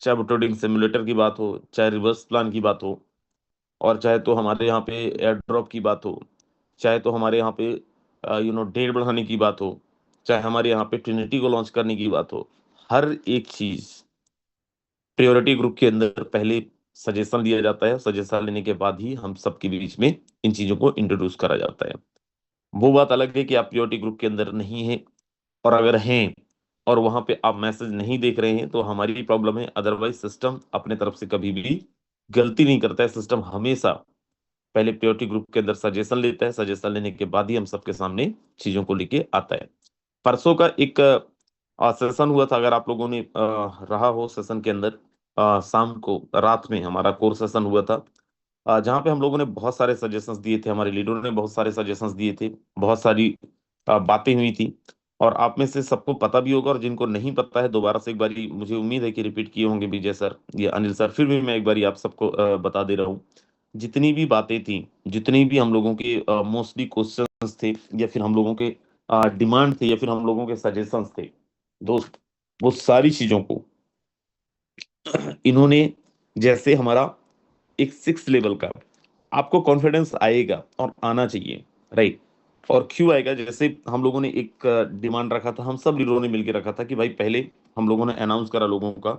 H: चाहे वो ट्रेडिंग सिमुलेटर की बात हो, चाहे रिवर्स प्लान की बात हो, और चाहे तो हमारे यहाँ पे एयर ड्रॉप की बात हो, चाहे तो हमारे यहाँ पे डेट बढ़ाने की बात हो, चाहे हमारे यहाँ पे ट्रिनिटी को लॉन्च करने की बात हो, हर एक चीज प्रायोरिटी ग्रुप के अंदर पहले सजेशन लिया जाता है। सजेशन लेने के बाद ही हम सबके बीच में इन चीजों को इंट्रोड्यूस करा जाता है। वो बात अलग है कि आप प्रायोरिटी ग्रुप के अंदर नहीं है, और अगर हैं और वहां पे आप मैसेज नहीं देख रहे हैं तो हमारी प्रॉब्लम है। अदरवाइज सिस्टम अपने तरफ से कभी भी गलती नहीं करता है। सिस्टम हमेशा पहले प्रायोरिटी ग्रुप के अंदर सजेशन लेता है, सजेशन लेने के बाद ही हम सबके सामने चीजों को लेके आता है। परसों का एक सेशन हुआ था, अगर आप लोगों ने रहा हो सेशन के अंदर, शाम को रात में हमारा कोर सेशन हुआ था, जहाँ पे हम लोगों ने बहुत सारे सजेशंस दिए थे, हमारे लीडरों ने बहुत सारे सजेशंस दिए थे, बहुत सारी बातें हुई थी। और आप में से सबको पता भी होगा, और जिनको नहीं पता है दोबारा से एक बारी मुझे उम्मीद है कि रिपीट किए होंगे विजय सर या अनिल सर, फिर भी मैं एक बारी आप सबको बता दे रहा हूँ। जितनी भी बातें थी, जितनी भी हम लोगों के मोस्टली क्वेश्चंस थे, या फिर हम लोगों के डिमांड थे, या फिर हम लोगों के सजेशंस थे दोस्त, वो सारी चीजों को इन्होंने, जैसे हमारा एक 6 लेवल का आपको कॉन्फिडेंस आएगा और आना चाहिए, राइट। और क्यों आएगा, जैसे हम लोगों ने एक डिमांड रखा था, हम सब लीडरों ने मिलकर रखा था कि भाई पहले हम लोगों ने अनाउंस करा लोगों का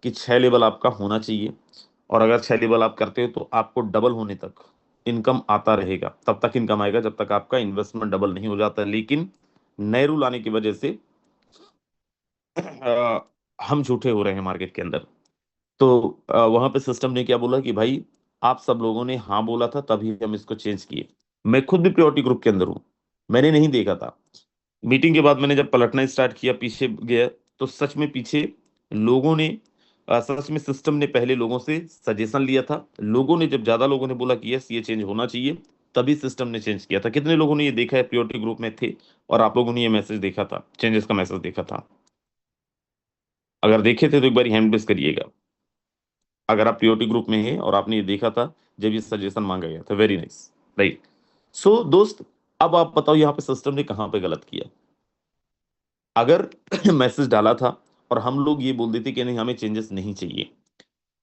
H: कि 6 लेवल आपका होना चाहिए, और अगर 6 लेवल आप करते हो तो आपको डबल होने तक इनकम आता रहेगा। तब तक इनकम आएगा जब तक आपका इन्वेस्टमेंट डबल नहीं हो जाता। लेकिन नए रूल आने की वजह से हम झूठे हो रहे हैं मार्केट के अंदर। तो वहां पे सिस्टम ने क्या बोला कि भाई आप सब लोगों ने हाँ बोला था, तभी हम इसको चेंज किए। मैं खुद भी प्रायोरिटी ग्रुप के अंदर हूँ, मैंने नहीं देखा था। मीटिंग के बाद मैंने जब पलटना स्टार्ट किया, पीछे गया, तो सच में पीछे लोगों ने सच में सिस्टम ने पहले लोगों से सजेशन लिया था। लोगों ने, जब ज्यादा लोगों ने बोला कि यस ये चेंज होना चाहिए, तभी सिस्टम ने चेंज किया था। कितने लोगों ने ये देखा है, प्रायोरिटी ग्रुप में थे और आप लोगों ने ये मैसेज देखा था, चेंजेस का मैसेज देखा था? अगर देखे थे तो एक बार हैंड रेज करिएगा, अगर आप प्रायोरिटी ग्रुप में हैं और आपने ये देखा था जब ये सजेशन मांगा गया था। Very nice, right. सो दोस्त, अब आप बताओ यहाँ पे सिस्टम ने कहाँ पे गलत किया। अगर मैसेज डाला था और हम लोग ये बोल देते कि नहीं हमें चेंजेस नहीं चाहिए,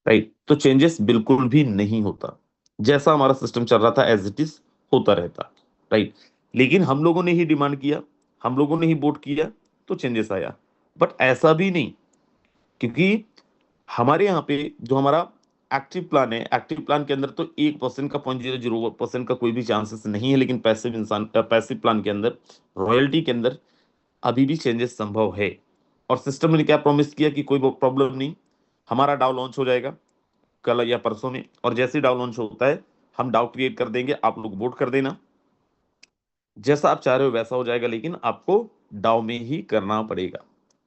H: राइट, तो चेंजेस बिल्कुल भी नहीं होता। जैसा हमारा सिस्टम चल रहा था एज इट इज होता रहता, राइट। लेकिन हम लोगों ने ही डिमांड किया, हम लोगों ने ही वोट किया, तो चेंजेस आया। बट ऐसा भी नहीं, क्योंकि हमारे यहाँ पे जो हमारा एक्टिव प्लान है, एक्टिव प्लान के अंदर तो 1% का 0.00% का कोई भी चांसेस नहीं है। लेकिन पैसिव प्लान के अंदर, रॉयल्टी के अंदर अभी भी चेंजेस संभव है। और सिस्टम ने क्या प्रॉमिस किया कि कोई प्रॉब्लम नहीं, हमारा डाउ लॉन्च हो जाएगा कल या परसों में, और जैसे ही डाउ लॉन्च होता है हम डाउ क्रिएट कर देंगे, आप लोग वोट कर देना, जैसा आप चाह रहे हो वैसा हो जाएगा, लेकिन आपको डाउ में ही करना पड़ेगा,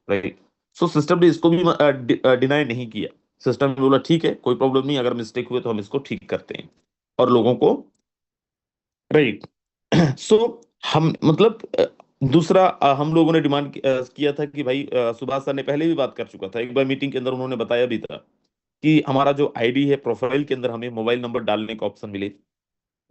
H: राइट। सो सिस्टम ने इसको भी डिनाई नहीं किया। सिस्टम ने बोला ठीक है, कोई प्रॉब्लम नहीं, अगर मिस्टेक हुए तो हम इसको ठीक करते हैं, और लोगों को, राइट। सो हम मतलब दूसरा हम लोगों ने डिमांड किया था कि भाई सुभाष सर ने पहले भी बात कर चुका था, एक बार मीटिंग के अंदर उन्होंने बताया भी था कि हमारा जो आईडी है, प्रोफाइल के अंदर हमें मोबाइल नंबर डालने का ऑप्शन मिले,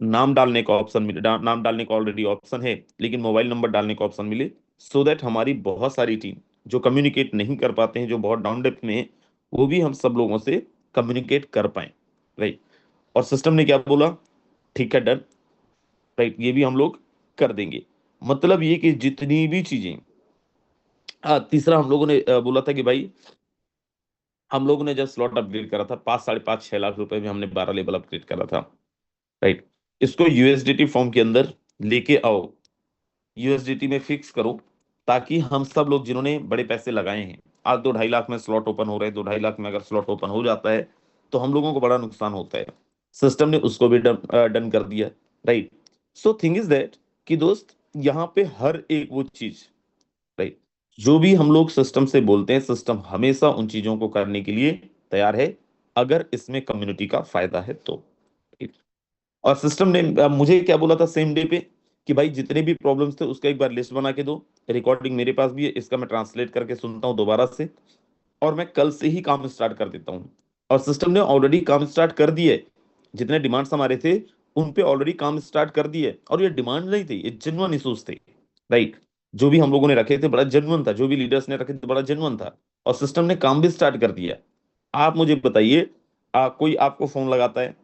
H: नाम डालने का ऑप्शन मिले, नाम डालने का ऑलरेडी ऑप्शन है, लेकिन मोबाइल नंबर डालने का ऑप्शन मिले, सो दैट हमारी बहुत सारी टीम जो कम्युनिकेट नहीं कर पाते हैं, जो बहुत डाउन डेप्थ में है, वो भी हम सब लोगों से कम्युनिकेट कर पाए, राइट। और सिस्टम ने क्या बोला, ठीक है डन, राइट, ये भी हम लोग कर देंगे। मतलब ये कि जितनी भी चीजें, तीसरा हम लोगों ने बोला था कि भाई हम लोगों ने जब स्लॉट अपग्रेड करा था 5-5.5 लाख रुपए में, हमने 12 लेवल अपग्रेड करा था, राइट। इसको यूएसडीटी फॉर्म के अंदर लेके आओ, यूएसडीटी में फिक्स करो, ताकि हम सब लोग जिन्होंने बड़े पैसे लगाए हैं, आज 2-2.5 लाख में स्लॉट ओपन हो रहे हैं, 2-2.5 लाख में अगर स्लॉट ओपन हो जाता है तो हम लोगों को बड़ा नुकसान होता है। सिस्टम ने उसको भी डन कर दिया, right. So thing is that कि दोस्त, यहाँ पे हर एक वो चीज, राइट, जो भी हम लोग सिस्टम से बोलते हैं, सिस्टम हमेशा उन चीजों को करने के लिए तैयार है, अगर इसमें कम्युनिटी का फायदा है तो, right? और सिस्टम ने मुझे क्या बोला था सेम डे पे कि भाई जितने भी प्रॉब्लम्स थे उसका एक बार लिस्ट बना के दो, रिकॉर्डिंग मेरे पास भी है, इसका मैं ट्रांसलेट करके सुनता हूँ दोबारा से, और मैं कल से ही काम स्टार्ट कर देता हूँ। और सिस्टम ने ऑलरेडी काम स्टार्ट कर दिए, जितने डिमांड्स हमारे थे उन पे ऑलरेडी काम स्टार्ट कर दिए। और ये डिमांड नहीं थी, ये जेन्युइन इश्यूज थे, राइट। जो भी हम लोगों ने रखे थे बड़ा जेन्युइन था, जो भी लीडर्स ने रखे थे बड़ा जेन्युइन था, और सिस्टम ने काम भी स्टार्ट कर दिया। आप मुझे बताइए, कोई आपको फोन लगाता है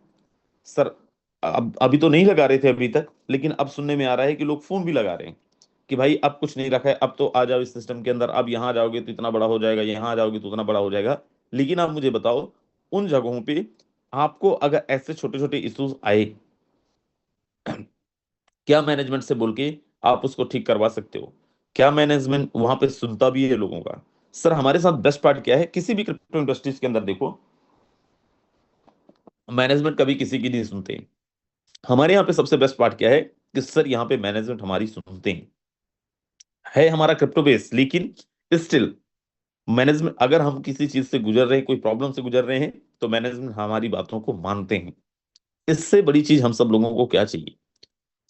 H: सर, अब अभी तो नहीं लगा रहे थे अभी तक, लेकिन अब सुनने में आ रहा है कि लोग फोन भी लगा रहे हैं कि भाई अब कुछ नहीं रखा है, अब तो आ जाओ इस सिस्टम के अंदर, अब यहाँ आ जाओगे तो इतना बड़ा हो जाएगा, यहाँ आ जाओगे तो उतना बड़ा हो जाएगा। लेकिन आप मुझे बताओ, उन जगहों पे आपको अगर ऐसे छोटे छोटे इश्यूज आए, क्या मैनेजमेंट से बोल के आप उसको ठीक करवा सकते हो? क्या मैनेजमेंट वहां पे सुनता भी है लोगों का? सर हमारे साथ बेस्ट पार्ट क्या है, किसी भी क्रिप्टो इंडस्ट्रीज के अंदर देखो, मैनेजमेंट कभी किसी की नहीं सुनते। हमारे यहाँ पे सबसे बेस्ट पार्ट क्या है कि सर यहाँ पे मैनेजमेंट हमारी सुनते हैं। है हमारा क्रिप्टो बेस, लेकिन स्टिल मैनेजमेंट, अगर हम किसी चीज से गुजर रहे हैं, कोई प्रॉब्लम से गुजर रहे हैं, तो मैनेजमेंट हमारी बातों को मानते हैं। इससे बड़ी चीज हम सब लोगों को क्या चाहिए?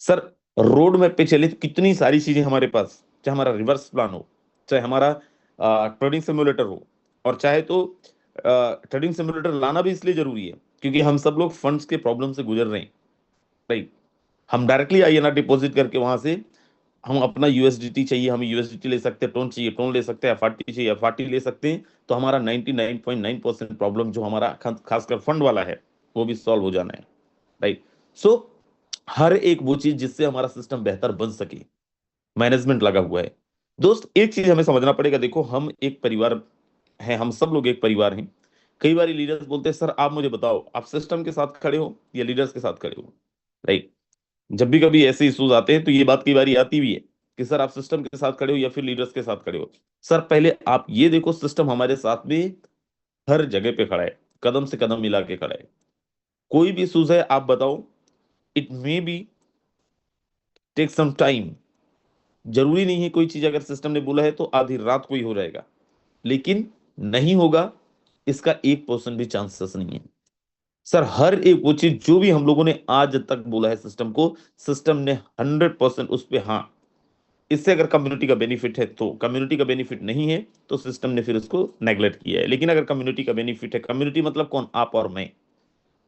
H: सर रोड मैप पे चले तो कितनी सारी चीजें हमारे पास, चाहे हमारा रिवर्स प्लान हो, चाहे हमारा ट्रेडिंग सिमुलेटर हो, और चाहे तो ट्रेडिंग सिमुलेटर लाना भी इसलिए जरूरी है क्योंकि हम सब लोग फंड्स के प्रॉब्लम से गुजर रहे हैं, राइट। हम डायरेक्टली आईएनआर डिपॉजिट करके वहां से हम अपना यूएसडीटी चाहिए, हम यूएसडीटी ले सकते हैं, टोन चाहिए टोन ले सकते हैं, एफआरटी चाहिए एफआरटी ले सकते हैं, तो हमारा 99.9% प्रॉब्लम जो हमारा खासकर फंड वाला है वो भी सॉल्व हो जाना है, राइट। सो हर एक वो चीज जिससे हमारा सिस्टम बेहतर बन सके, मैनेजमेंट लगा हुआ है। दोस्त एक चीज हमें समझना पड़ेगा, देखो हम एक परिवार हैं, हम सब लोग एक परिवार हैं। कई बार लीडर्स बोलते हैं सर आप मुझे बताओ आप सिस्टम के साथ खड़े हो या लीडर्स के साथ खड़े हो, राइट। जब भी कभी ऐसे इश्यूज आते हैं तो ये बात कई बार आती भी है कि सर आप सिस्टम के साथ खड़े हो या फिर लीडर्स के साथ खड़े हो। सर पहले आप ये देखो, सिस्टम हमारे साथ में हर जगह पे खड़ा है, कदम से कदम मिला के खड़ा है। कोई भी इश्यूज है आप बताओ, it may be take some time, जरूरी नहीं है कोई चीज अगर सिस्टम ने बोला है तो आधी रात को ही हो जाएगा, लेकिन नहीं होगा इसका 1% भी चांसेस नहीं है। सर हर एक वो चीज जो भी हम लोगों ने आज तक बोला है सिस्टम को, सिस्टम ने 100% उस पे हाँ, इससे अगर कम्युनिटी का बेनिफिट है तो, कम्युनिटी का बेनिफिट नहीं है तो सिस्टम ने फिर उसको नेग्लेक्ट किया है। लेकिन अगर कम्युनिटी का बेनिफिट है, कम्युनिटी मतलब कौन, आप और मैं,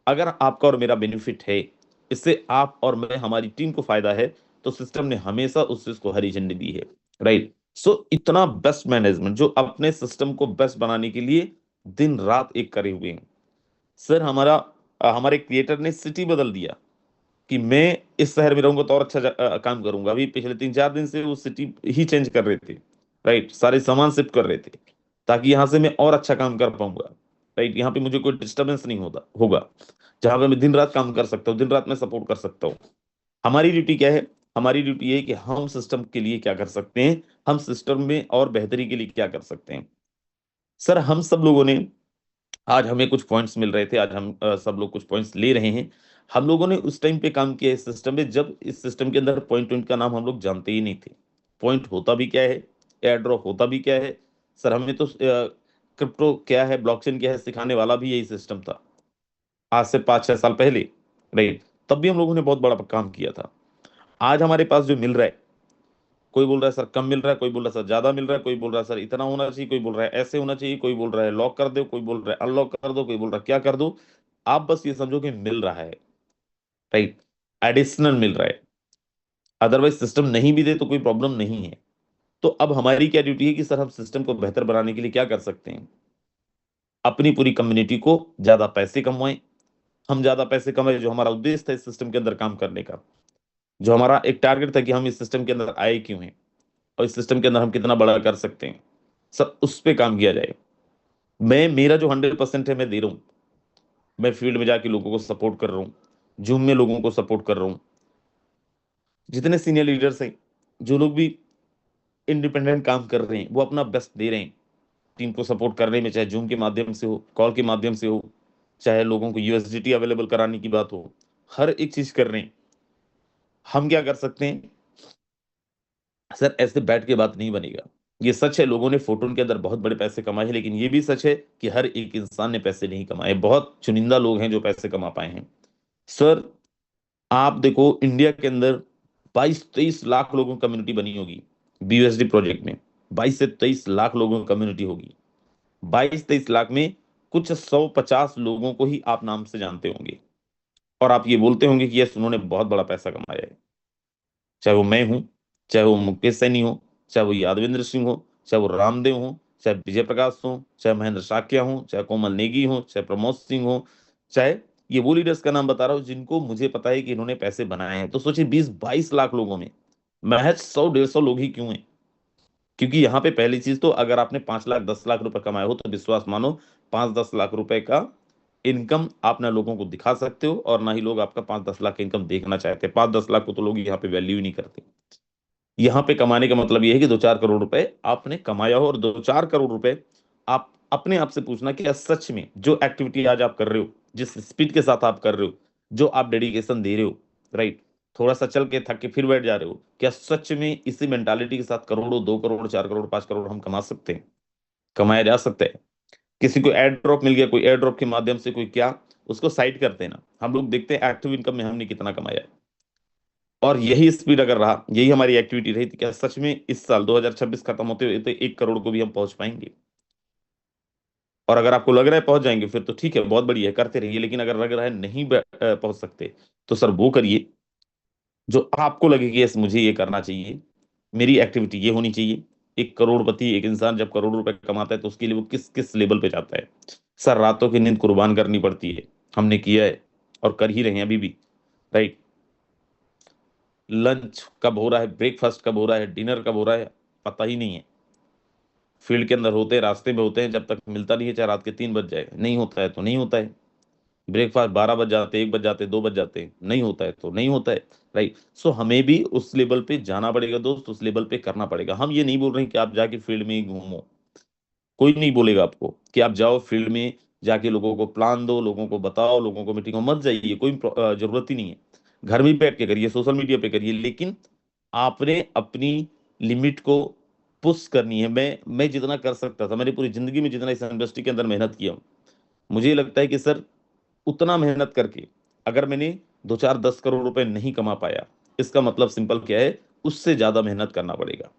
H: अगर आपका और मेरा बेनिफिट है, इससे आप और मैं, हमारी टीम को फायदा है, तो सिस्टम ने हमेशा उस चीज को हरी झंडी दी है, राइट। सो इतना बेस्ट मैनेजमेंट जो अपने सिस्टम को बेस्ट बनाने के लिए दिन रात एक करे हुए हैं। सर हमारे क्रिएटर ने सिटी बदल दिया कि मैं इस शहर में रहूंगा तो और अच्छा काम करूंगा। अभी पिछले 3-4 दिन से वो सिटी ही चेंज कर रहे थे, राइट, सारे सामान शिफ्ट कर रहे थे ताकि यहाँ से मैं और अच्छा काम कर पाऊंगा, राइट। यहाँ पे मुझे कोई डिस्टर्बेंस नहीं होता होगा, जहां पे मैं दिन रात काम कर सकता हूँ, दिन रात मैं सपोर्ट कर सकता हूँ। हमारी ड्यूटी क्या है? हमारी ड्यूटी ये है कि हम सिस्टम के लिए क्या कर सकते हैं, हम सिस्टम में और बेहतरी के लिए क्या कर सकते हैं। सर हम सब लोगों ने, आज हमें कुछ पॉइंट्स मिल रहे थे, आज हम सब लोग कुछ पॉइंट्स ले रहे हैं। हम लोगों ने उस टाइम पे काम किया इस सिस्टम में जब इस सिस्टम के अंदर पॉइंट का नाम हम लोग जानते ही नहीं थे। पॉइंट होता भी क्या है, एयर ड्रॉप होता भी क्या है, सर हमें तो क्रिप्टो क्या है, ब्लॉकचेन क्या है, सिखाने वाला भी यही सिस्टम था आज से 5-6 साल पहले, राइट। तब भी हम लोगों ने बहुत बड़ा काम किया था। आज हमारे पास जो मिल रहा है, कोई बोल रहा है सर कम मिल रहा है, कोई बोल रहा है सर ज्यादा मिल रहा है, कोई बोल रहा है सर इतना होना चाहिए, कोई बोल रहा है ऐसे होना चाहिए, कोई बोल रहा है लॉक कर दो, कोई बोल रहा है अनलॉक कर दो, कोई बोल रहा है क्या कर दो। आप बस ये समझो कि मिल रहा है, राइट, एडिशनल मिल रहा है। अदरवाइज सिस्टम नहीं भी दे तो कोई प्रॉब्लम नहीं है। तो अब हमारी क्या ड्यूटी है कि सर हम सिस्टम को बेहतर बनाने के लिए क्या कर सकते हैं, अपनी पूरी कम्युनिटी को ज्यादा पैसे कमवाएं, हम ज्यादा पैसे कमाएं, जो हमारा उद्देश्य था इस सिस्टम के अंदर काम करने का, जो हमारा एक टारगेट था कि हम इस सिस्टम के अंदर आए क्यों हैं और इस सिस्टम के अंदर हम कितना बड़ा कर सकते हैं, सब उस पर काम किया जाए। मैं मेरा जो 100% है मैं दे रहा हूँ, मैं फील्ड में जाके लोगों को सपोर्ट कर रहा हूँ, जूम में लोगों को सपोर्ट कर रहा हूँ, जितने सीनियर लीडर्स हैं, जो लोग भी इंडिपेंडेंट काम कर रहे हैं वो अपना बेस्ट दे रहे हैं टीम को सपोर्ट करने में, चाहे जूम के माध्यम से हो, कॉल के माध्यम से हो, चाहे लोगों को यूएसडीटी अवेलेबल कराने की बात हो, हर एक चीज कर रहे हैं। हम क्या कर सकते हैं सर, ऐसे बैठ के बात नहीं बनेगा। ये सच है लोगों ने फोटोन के अंदर बहुत बड़े पैसे कमाए हैं, लेकिन ये भी सच है कि हर एक इंसान ने पैसे नहीं कमाए, बहुत चुनिंदा लोग हैं जो पैसे कमा पाए हैं। सर आप देखो इंडिया के अंदर 22-23 लाख लोगों की कम्युनिटी बनी होगी BUSD प्रोजेक्ट में। 22 से 23 लाख लोगों की कम्युनिटी होगी। 22-23 लाख में कुछ 150 लोगों को ही आप नाम से जानते होंगे, और आप ये बोलते होंगे कि यस उन्होंने बहुत बड़ा पैसा कमाया है। चाहे वो मैं हूं, चाहे वो मुकेश सैनी हो, चाहे वो यादवेंद्र सिंह हो, चाहे वो रामदेव हो, चाहे विजय प्रकाश हो, चाहे महेंद्र साकिया हो, चाहे कोमल नेगी हो, चाहे प्रमोद सिंह हो, चाहे ये वो लीडर्स का नाम बता रहा हूं जिनको मुझे पता है कि इन्होंने पैसे बनाए हैं। तो सोचिए 20-22 लाख लोगों में महज 100-150 लोग ही क्यों हैं? क्योंकि यहाँ पे पहली चीज तो अगर आपने 5 लाख 10 लाख रुपए कमाए हो तो विश्वास मानो 5-10 लाख रुपए का इनकम आप ना लोगों को दिखा सकते हो, और ना ही लोग आपका 5-10 लाख का इनकम देखना चाहते हैं। 5-10 लाख को तो लोग यहाँ पे वैल्यू ही नहीं करते। यहाँ पे कमाने का मतलब ये है कि 2-4 करोड़ रुपए आपने कमाया हो, और 2-4 करोड़ रुपए आप अपने आप से पूछना कि सच में जो एक्टिविटी आज आप कर रहे हो, जिस स्पीड के साथ आप कर रहे हो, जो आप डेडिकेशन दे रहे हो, राइट, थोड़ा सा चल के थक के फिर बैठ जा रहे हो, क्या सच में इसी मेंटालिटी के साथ करोड़ों, 2 करोड़, 4 करोड़, 5 करोड़ हम कमा सकते हैं? कमाया जा सकता है? किसी को एयर ड्रॉप मिल गया, कोई एयर ड्रॉप के माध्यम से कोई क्या, उसको साइड करते हैं ना, हम लोग देखते हैं एक्टिव इनकम में हमने कितना कमाया है। और यही स्पीड अगर रहा, यही हमारी एक्टिविटी रही, तो क्या सच में इस साल 2026 खत्म होते हुए तो 1 करोड़ को भी हम पहुंच पाएंगे? और अगर आपको लग रहा है पहुंच जाएंगे फिर तो ठीक है, बहुत बढ़िया है, करते रहिए। लेकिन अगर लग रहा है नहीं पहुंच सकते, तो सर वो करिए जो आपको लगे कि यस मुझे ये करना चाहिए, मेरी एक्टिविटी ये होनी चाहिए। एक करोड़पति, एक इंसान जब करोड़ रुपए कमाता है तो उसके लिए वो किस किस लेवल पे जाता है? सर रातों की नींद कुर्बान करनी पड़ती है, हमने किया है और कर ही रहे हैं अभी भी, राइट। लंच कब हो रहा है, ब्रेकफास्ट कब हो रहा है, डिनर कब हो रहा है, पता ही नहीं है। फील्ड के अंदर होते हैं, रास्ते में होते हैं, जब तक मिलता नहीं है चाहे रात के 3 बज जाए, नहीं होता है तो नहीं होता है। ब्रेकफास्ट 12 बज जाते, 1 बज जाते, 2 बज जाते, नहीं होता है तो नहीं होता है, राइट। सो हमें भी उस लेवल पे जाना पड़ेगा दोस्त, उस लेवल पे करना पड़ेगा। हम ये नहीं बोल रहे हैं कि आप जाके फील्ड में ही घूमो, कोई नहीं बोलेगा आपको कि आप जाओ फील्ड में जाके लोगों को प्लान दो, लोगों को बताओ, लोगों को मीटिंग में मत जाइए, कोई जरूरत ही नहीं है। घर में बैठ के करिए, सोशल मीडिया पे करिए, लेकिन आपने अपनी लिमिट को पुश करनी है। मैं जितना कर सकता था, मैंने पूरी जिंदगी में जितना इस इंडस्ट्री के अंदर मेहनत किया, मुझे ये लगता है कि सर उतना मेहनत करके अगर मैंने 2-4-10 करोड़ रुपए नहीं कमा पाया, इसका मतलब सिंपल क्या है, उससे ज्यादा मेहनत करना पड़ेगा।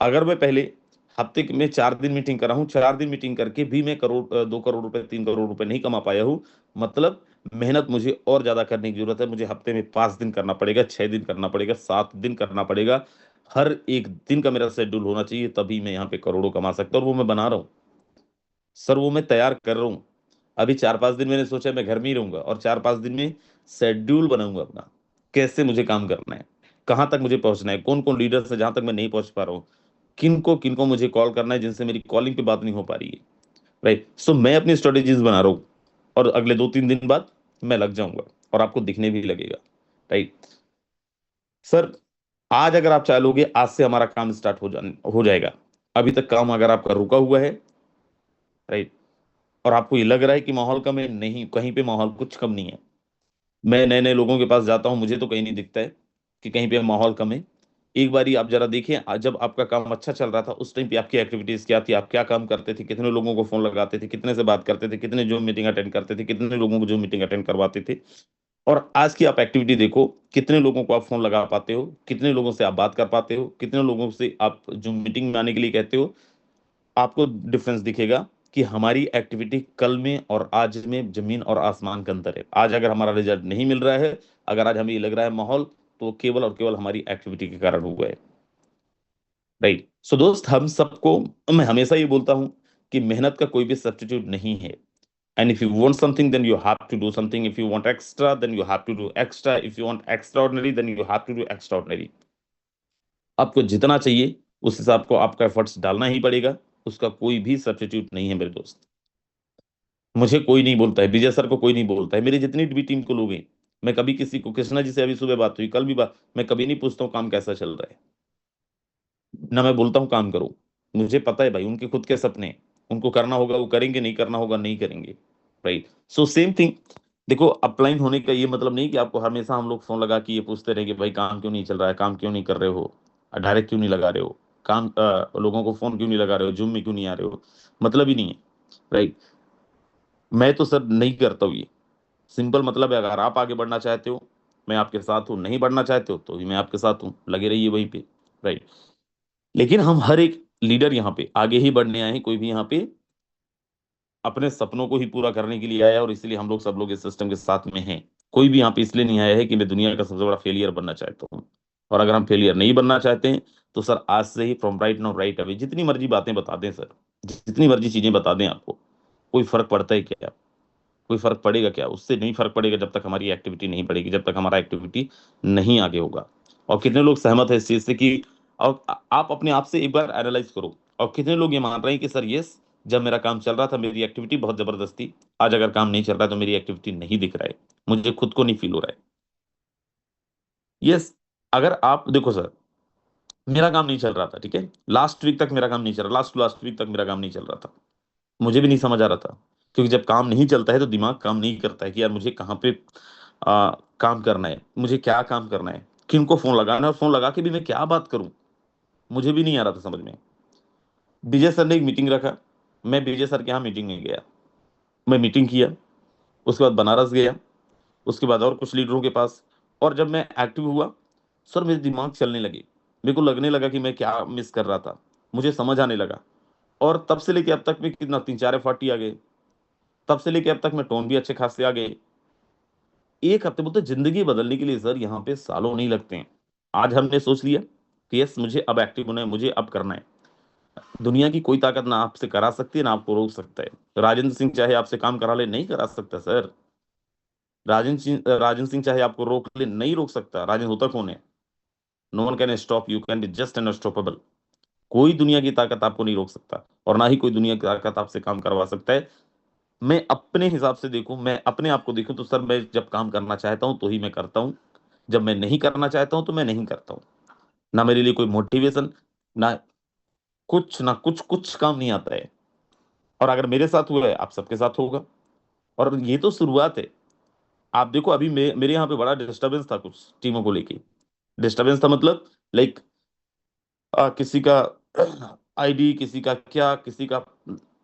H: अगर मैं पहले हफ्ते में 4 दिन मीटिंग कर रहा हूँ, 4 दिन मीटिंग करके भी मैं 2 करोड़ रुपए, 3 करोड़ रुपए नहीं कमा पाया हूँ, मतलब मेहनत मुझे और ज्यादा करने की जरूरत है। मुझे हफ्ते में 5 दिन करना पड़ेगा, 6 दिन करना पड़ेगा, 7 दिन करना पड़ेगा। हर एक दिन का मेरा शेड्यूल होना चाहिए, तभी मैं यहाँ पे करोड़ों कमा सकता हूँ। और वो मैं बना रहा हूँ सर, वो मैं तैयार कर रहा हूँ। अभी 4-5 दिन मैंने सोचा मैं घर में ही रहूंगा, और 4-5 दिन में शेड्यूल बनाऊंगा अपना, कैसे मुझे काम करना है, कहाँ तक मुझे पहुंचना है, कौन कौन लीडर से जहां तक मैं नहीं पहुंच पा रहा हूँ, किनको मुझे कॉल करना है जिनसे मेरी कॉलिंग पे बात नहीं हो पा रही है, राइट। सो मैं अपनी स्ट्रेटेजीज बना रहा हूँ, और अगले 2-3 दिन बाद मैं लग जाऊंगा, और आपको दिखने भी लगेगा, राइट। सर आज अगर आप चाहोगे, आज से हमारा काम स्टार्ट हो जाएगा। अभी तक काम अगर आपका रुका हुआ है, राइट, और आपको ये लग रहा है कि माहौल कम है, नहीं, कहीं पे माहौल कुछ कम नहीं है। मैं नए नए लोगों के पास जाता हूं, मुझे तो कहीं नहीं दिखता है कि कहीं पे माहौल कम है। एक बारी आप जरा देखिए, जब आपका काम अच्छा चल रहा था उस टाइम पे आपकी एक्टिविटीज क्या थी, आप क्या काम करते थे, कितने लोगों को फोन लगाते थे, कितने से बात करते थे, कितने जो मीटिंग अटेंड करते थे, कितने लोगों को जो मीटिंग अटेंड करवाते थे। और आज की आप एक्टिविटी देखो, कितने लोगों को आप फोन लगा पाते हो, कितने लोगों से आप बात कर पाते हो, कितने लोगों से आप जो मीटिंग में आने के लिए कहते हो। आपको डिफरेंस दिखेगा कि हमारी एक्टिविटी कल में और आज में जमीन और आसमान का अंतर है। आज अगर हमारा रिजल्ट नहीं मिल रहा है, अगर आज हमें ये लग रहा है माहौल, तो केवल और केवल हमारी एक्टिविटी के कारण हुआ है, राइट। सो दोस्त, हम सबको, मैं हमेशा ये बोलता हूं कि मेहनत का कोई भी सब्स्टिट्यूट नहीं है। And if you want something then you have to do something, if you want extra then you have to do extra, if you want extraordinary then you have to do extraordinary. आपको जितना चाहिए उस हिसाब को आपका efforts डालना ही पड़ेगा, उसका कोई भी सब्स्टिट्यूट नहीं है मेरे दोस्त। मुझे कोई नहीं बोलता है, विजय सर को कोई नहीं बोलता है, मेरी जितनी भी टीम को लोग हैं, मैं कभी किसी को, कृष्णा जी से अभी सुबह बात हुई, कल भी बात, मैं कभी नहीं पूछता हूँ काम कैसा चल रहा है, ना मैं बोलता हूँ काम करो। मुझे पता है भाई उनके खुद के सपने, उनको करना होगा वो करेंगे, नहीं करना होगा नहीं करेंगे, राइट। So same thing. देखो, अपलाइन होने का ये मतलब नहीं कि आपको हमेशा हम लोग फोन लगा के ये पूछते रहे कि भाई काम क्यों नहीं चल रहा है, काम क्यों नहीं कर रहे हो, डायरेक्ट क्यों नहीं लगा रहे हो, काम लोगों को फोन क्यों नहीं लगा रहे हो, जूम में क्यों नहीं आ रहे हो, मतलब ही नहीं है, राइट। मैं तो सर नहीं करता हूँ ये। सिंपल मतलब है, अगर आप आगे बढ़ना चाहते हो मैं आपके साथ हूँ, नहीं बढ़ना चाहते हो तो भी मैं आपके साथ हूँ, लगे रहिए वहीं पे, राइट। लेकिन हम हर एक लीडर यहाँ पे आगे ही बढ़ने आए हैं, कोई भी यहाँ पे अपने सपनों को ही पूरा करने के लिए आया है, और इसलिए हम लोग सब लोग इस सिस्टम के साथ में हैं। कोई भी यहाँ पे इसलिए नहीं आया है कि मैं दुनिया का सबसे बड़ा फेलियर बनना चाहता हूँ। और अगर हम फेलियर नहीं बनना चाहते हैं तो सर आज से ही from right now right away जितनी मर्जी बातें बता दें सर, जितनी मर्जी चीजें बता दें आपको, कोई फर्क पड़ता है क्या? कोई फर्क पड़ेगा क्या? उससे नहीं फर्क पड़ेगा जब तक हमारी एक्टिविटी नहीं बढ़ेगी, जब तक हमारा एक्टिविटी नहीं आगे होगा। और कितने लोग सहमत है इस चीज से कि, और आप अपने आप से एक बार एनालाइज करो, और कितने लोग ये मान रहे हैं कि सर यस, जब मेरा काम चल रहा था मेरी एक्टिविटी बहुत जबरदस्त थी, आज अगर काम नहीं चल रहा है तो मेरी एक्टिविटी नहीं दिख रहा है, मुझे खुद को नहीं फील हो रहा है। यस, अगर आप देखो सर, मेरा काम नहीं चल रहा था, ठीक है, लास्ट वीक तक मेरा काम नहीं चल रहा, लास्ट लास्ट वीक तक मेरा काम नहीं चल रहा था, मुझे भी नहीं समझ आ रहा था, क्योंकि जब काम नहीं चलता है तो दिमाग काम नहीं करता है कि यार मुझे कहाँ पे काम करना है, मुझे क्या काम करना है, किनको फोन लगाना है, और फोन लगा के भी मैं क्या बात करूं, मुझे भी नहीं आ रहा था समझ में। विजय सर ने एक मीटिंग रखा, मैं विजय सर के यहाँ मीटिंग में गया, मैं मीटिंग किया, उसके बाद बनारस गया, उसके बाद और कुछ लीडरों के पास, और जब मैं एक्टिव हुआ सर मेरे दिमाग चलने लगे, मेरे को लगने लगा कि मैं क्या मिस कर रहा था, मुझे समझ आने लगा। और तब से लेके अब तक में कितना 3-4 FRT आ गए, तब से लेके अब तक में टोन भी अच्छे खासे आ गए। एक हफ्ते बोलते जिंदगी बदलने के लिए सर यहाँ पे सालों नहीं लगते हैं। आज हमने सोच लिया कि यस मुझे अब एक्टिव होना है, मुझे अब करना है। दुनिया की कोई ताकत ना आपसे करा सकती है ना आपको रोक सकता है। राजेंद्र सिंह चाहे आपसे काम करा ले, नहीं करा सकता सर। राजेंद्र सिंह चाहे आपको रोक ले, नहीं रोक सकता। राजेंद्र होता कौन है? No one can stop you, can be just unstoppable. कोई दुनिया की ताकत आपको नहीं रोक सकता, और ना ही कोई दुनिया की ताकत आपसे काम करवा सकता है। मैं अपने हिसाब से देखूं, मैं अपने आप को देखूं तो सर मैं जब काम करना चाहता हूं तो ही मैं करता हूं, जब मैं नहीं करना चाहता हूं तो मैं नहीं करता हूं। ना मेरे लिए कोई मोटिवेशन, ना कुछ, ना कुछ, कुछ काम नहीं आता है। और अगर मेरे साथ हुआ है आप सबके साथ होगा। और ये तो शुरुआत है। आप देखो अभी मेरे यहाँ पे बड़ा डिस्टरबेंस था, कुछ टीमों को लेके डिस्टरबेंस था, मतलब लाइक किसी का आईडी, किसी का क्या, किसी का।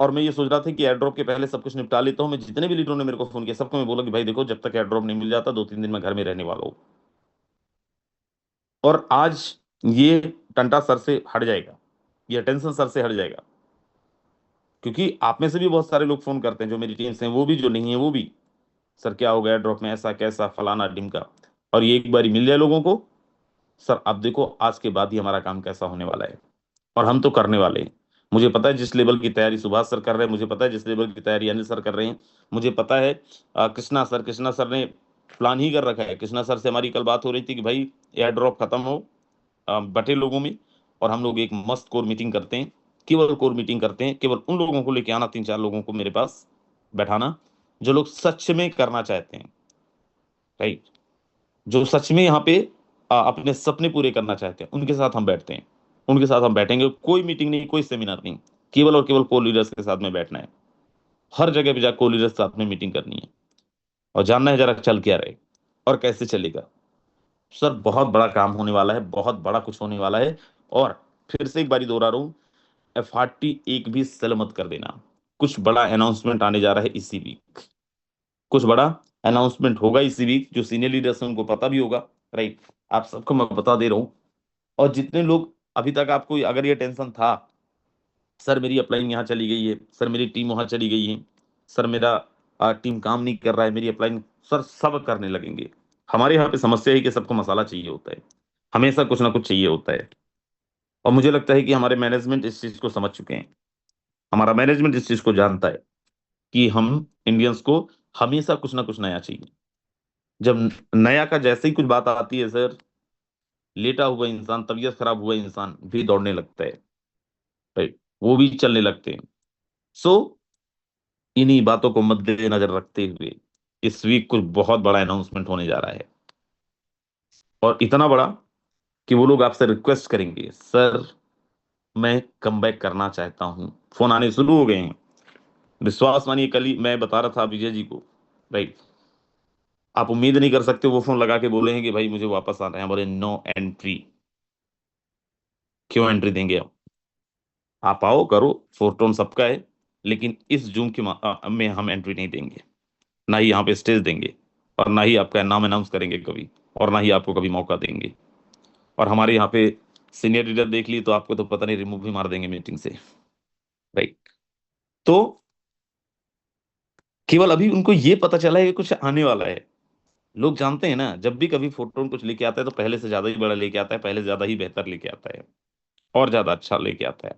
H: और मैं ये सोच रहा था कि एयर ड्रॉप के पहले सब कुछ निपटा लेता हूँ। मैं जितने भी लीडरों ने मेरे को फोन किया सबको मैं बोला कि भाई देखो, जब तक एयर ड्रॉप नहीं मिल जाता 2-3 दिन में घर में रहने वाला हूँ। और आज ये टंटा सर से हट जाएगा, ये टेंशन सर से हट जाएगा। क्योंकि आप में से भी बहुत सारे लोग फोन करते हैं, जो मेरी टीम से हैं वो भी, जो नहीं है वो भी, सर क्या हो गया ड्रॉप में, ऐसा कैसा, फलाना ढिमका। और ये एक बार मिल जाए लोगों को, सर अब देखो आज के बाद ही हमारा काम कैसा होने वाला है। और हम तो करने वाले हैं। मुझे पता है जिस लेवल की तैयारी सुभाष सर कर रहे हैं, मुझे पता है जिस लेवल की तैयारी अनिल सर कर रहे हैं, मुझे पता है कृष्णा सर ने प्लान ही कर रखा है। कृष्णा सर से हमारी कल बात हो रही थी कि भाई एयर ड्रॉप खत्म हो बटे लोगों में, और हम लोग एक मस्त कोर मीटिंग करते हैं, केवल कोर मीटिंग करते हैं, केवल उन लोगों को लेके आना, 3-4 लोगों को मेरे पास बैठाना जो लोग सच में करना चाहते हैं, राइट, जो सच में यहाँ पे अपने सपने पूरे करना चाहते हैं, उनके साथ हम बैठते हैं, उनके साथ हम बैठेंगे। कोई मीटिंग नहीं, कोई सेमिनार नहीं, केवल और केवल को लीडर्स के साथ में बैठना है। हर जगह पे जाकर को लीडर्स के साथ में मीटिंग करनी है, और जानना है जरा चल क्या रहे और कैसे चलेगा। सर बहुत बड़ा काम होने वाला है, बहुत बड़ा कुछ होने वाला है। और फिर से एक बारी दोहरा रहा हूँ, FRT एक भी सेल मत कर देना। कुछ बड़ा अनाउंसमेंट आने जा रहा है इसी वीक, कुछ बड़ा अनाउंसमेंट होगा इसी वीक, जो सीनियर लीडर्स हैं उनको पता भी होगा, राइट। आप सबको मैं बता दे रहा हूँ। और जितने लोग अभी तक आपको अगर ये टेंशन था, सर मेरी अपलाइन यहाँ चली गई है, सर मेरी टीम वहां चली गई है, सर मेरा टीम काम नहीं कर रहा है, मेरी अपलाइन, सर सब करने लगेंगे। हमारे यहाँ पे समस्या है कि सबको मसाला चाहिए होता है, हमेशा कुछ ना कुछ चाहिए होता है। और मुझे लगता है कि हमारे मैनेजमेंट इस चीज को समझ चुके हैं, हमारा मैनेजमेंट इस चीज को जानता है कि हम इंडियंस को हमेशा कुछ ना कुछ नया चाहिए। जब नया का जैसे ही कुछ बात आती है सर, लेटा हुआ इंसान, तबीयत खराब हुआ इंसान भी दौड़ने लगता है, राइट, वो भी चलने लगते हैं। सो इन्हीं बातों को मद्देनजर रखते हुए इस वीक कुछ बहुत बड़ा अनाउंसमेंट होने जा रहा है, और इतना बड़ा कि वो लोग आपसे रिक्वेस्ट करेंगे, सर मैं कम बैक करना चाहता हूं। फोन आने शुरू हो गए हैं, विश्वास मानिए। कल ही मैं बता रहा था विजय जी को, राइट, आप उम्मीद नहीं कर सकते, वो फोन लगा के बोले हैं कि भाई मुझे वापस आना है। बोले नो एंट्री। क्यों एंट्री देंगे आप आओ करो, फोरटोन सबका है, लेकिन इस जूम के में हम एंट्री नहीं देंगे, ना ही यहाँ पे स्टेज देंगे, और ना ही आपका नाम अनाउंस करेंगे कभी। और ना ही आपको कभी मौका देंगे। और हमारे यहाँ पे सीनियर लीडर देख लिए तो आपको तो पता नहीं, रिमूव भी मार देंगे मीटिंग से, राइट। तो केवल अभी उनको ये पता चला है कि कुछ आने वाला है। लोग जानते हैं ना, जब भी कभी फोटो कुछ लेके आता है तो पहले से ज्यादा ही बड़ा लेके आता है, पहले से ज्यादा ही बेहतर लेके आता है, और ज्यादा अच्छा लेके आता है।